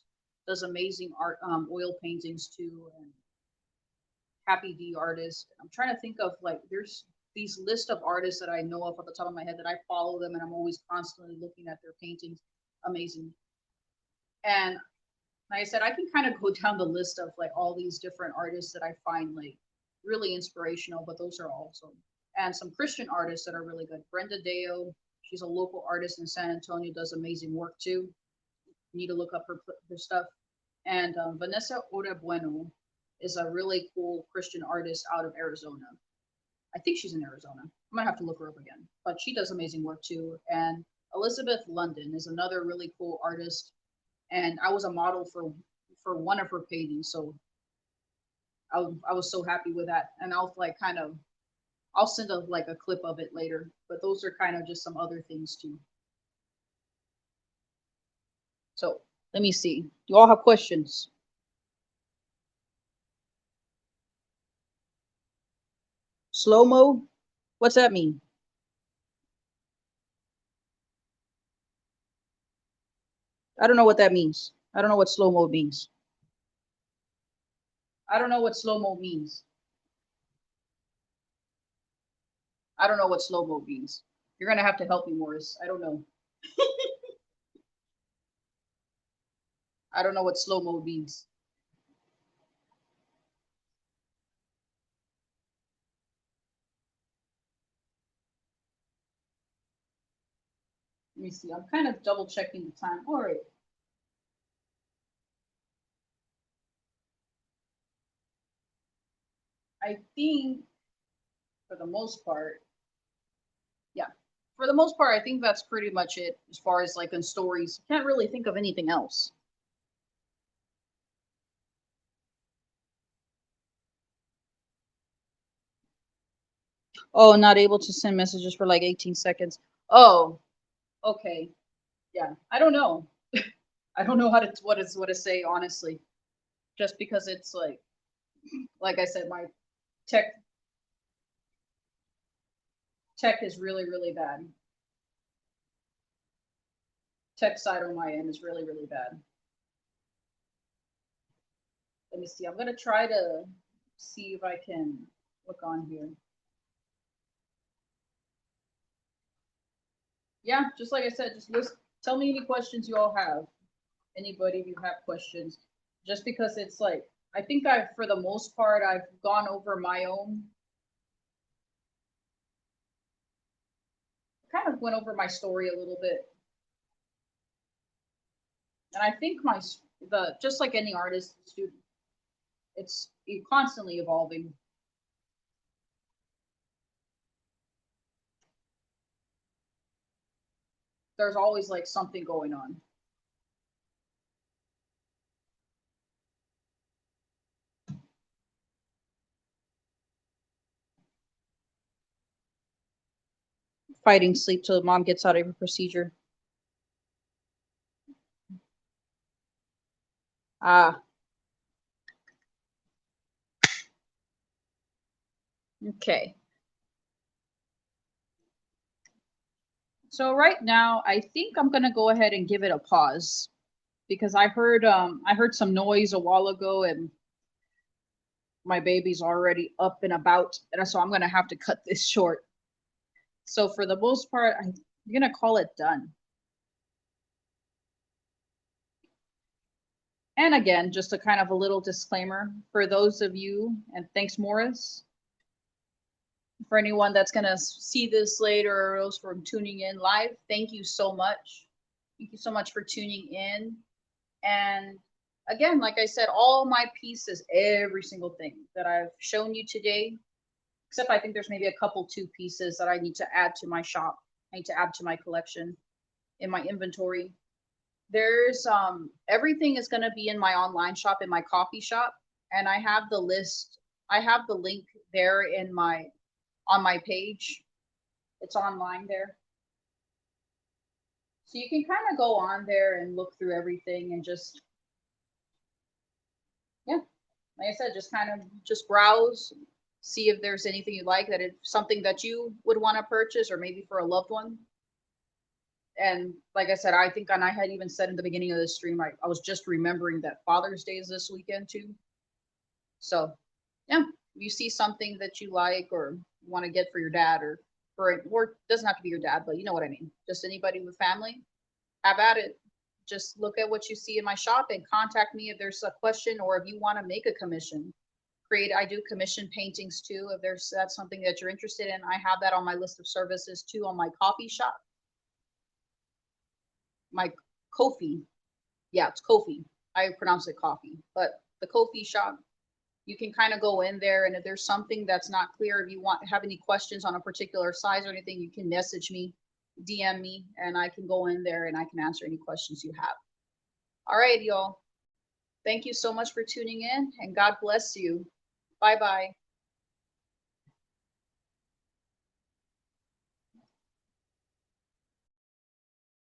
Does amazing art, oil paintings too, and Happy D artist. I'm trying to think of like there's these list of artists that I know of at the top of my head that I follow them, and I'm always constantly looking at their paintings. Amazing. And like I said, I can kind of go down the list of like all these different artists that I find like really inspirational, but those are also and some Christian artists that are really good. Brenda Deo, she's a local artist in San Antonio, does amazing work too. You need to look up her stuff. And Vanessa Ora Bueno is a really cool Christian artist out of Arizona. I think she's in Arizona. I might have to look her up again, but she does amazing work too. And Elizabeth London is another really cool artist, and I was a model for one of her paintings, so I was so happy with that. And I'll like kind of I'll send a like a clip of it later, but those are kind of just some other things too. So let me see. Do you all have questions? Slow mo? What's that mean? I don't know what that means. I don't know what slow mo means. I don't know what slow mo means. I don't know what slow mo means. You're gonna have to help me, Morris. I don't know. I don't know what slow mo means. Let me see. I'm kind of double checking the time. All right. I think for the most part, yeah. For the most part, I think that's pretty much it as far as like in stories. Can't really think of anything else. Oh, not able to send messages for like 18 seconds. Oh, okay. Yeah. I don't know. I don't know how to what to say honestly. Just because it's like I said, my tech tech is really bad. Tech side on my end is really bad. Let me see. I'm gonna try to see if I can look on here. Yeah, just like I said, just tell me any questions you all have. Anybody, if you have questions, just because it's like I think for the most part, I've gone over my own, kind of went over my story a little bit, and I think the just like any artist student, it's constantly evolving. There's always like something going on. Fighting sleep till mom gets out of her procedure. Ah, okay. So right now, I think I'm gonna go ahead and give it a pause because I heard some noise a while ago and my baby's already up and about, and so I'm gonna have to cut this short. So for the most part, I'm gonna call it done. And again, just a kind of a little disclaimer for those of you, and thanks, Morris, for anyone that's gonna see this later or else from tuning in live. Thank you so much. Thank you so much for tuning in. And again, like I said, all my pieces, every single thing that I've shown you today, except I think there's maybe a couple two pieces that I need to add to my shop. I need to add to my collection in my inventory. There's everything is going to be in my online shop, in my coffee shop, and I have the list. I have the link there in my on my page. It's online there. So you can kind of go on there and look through everything and just yeah. like I said, just kind of just browse, see if there's anything you like, that it's something that you would want to purchase, or maybe for a loved one. And like I said, I think, and I had even said in the beginning of the stream, I was just remembering that Father's Day is this weekend too. So yeah, if you see something that you like or want to get for your dad, or doesn't have to be your dad, but you know what I mean, just anybody with family, have at it. Just look at what you see in my shop and contact me if there's a question, or if you want to make a commission. I do commission paintings too. If that's something that you're interested in, I have that on my list of services too, on my coffee shop. My Kofi. Yeah, it's Kofi. I pronounce it coffee, but the Kofi shop, you can kind of go in there, and if there's something that's not clear, if you have any questions on a particular size or anything, you can message me, DM me, and I can go in there and I can answer any questions you have. All right, y'all. Thank you so much for tuning in, and God bless you. Bye-bye.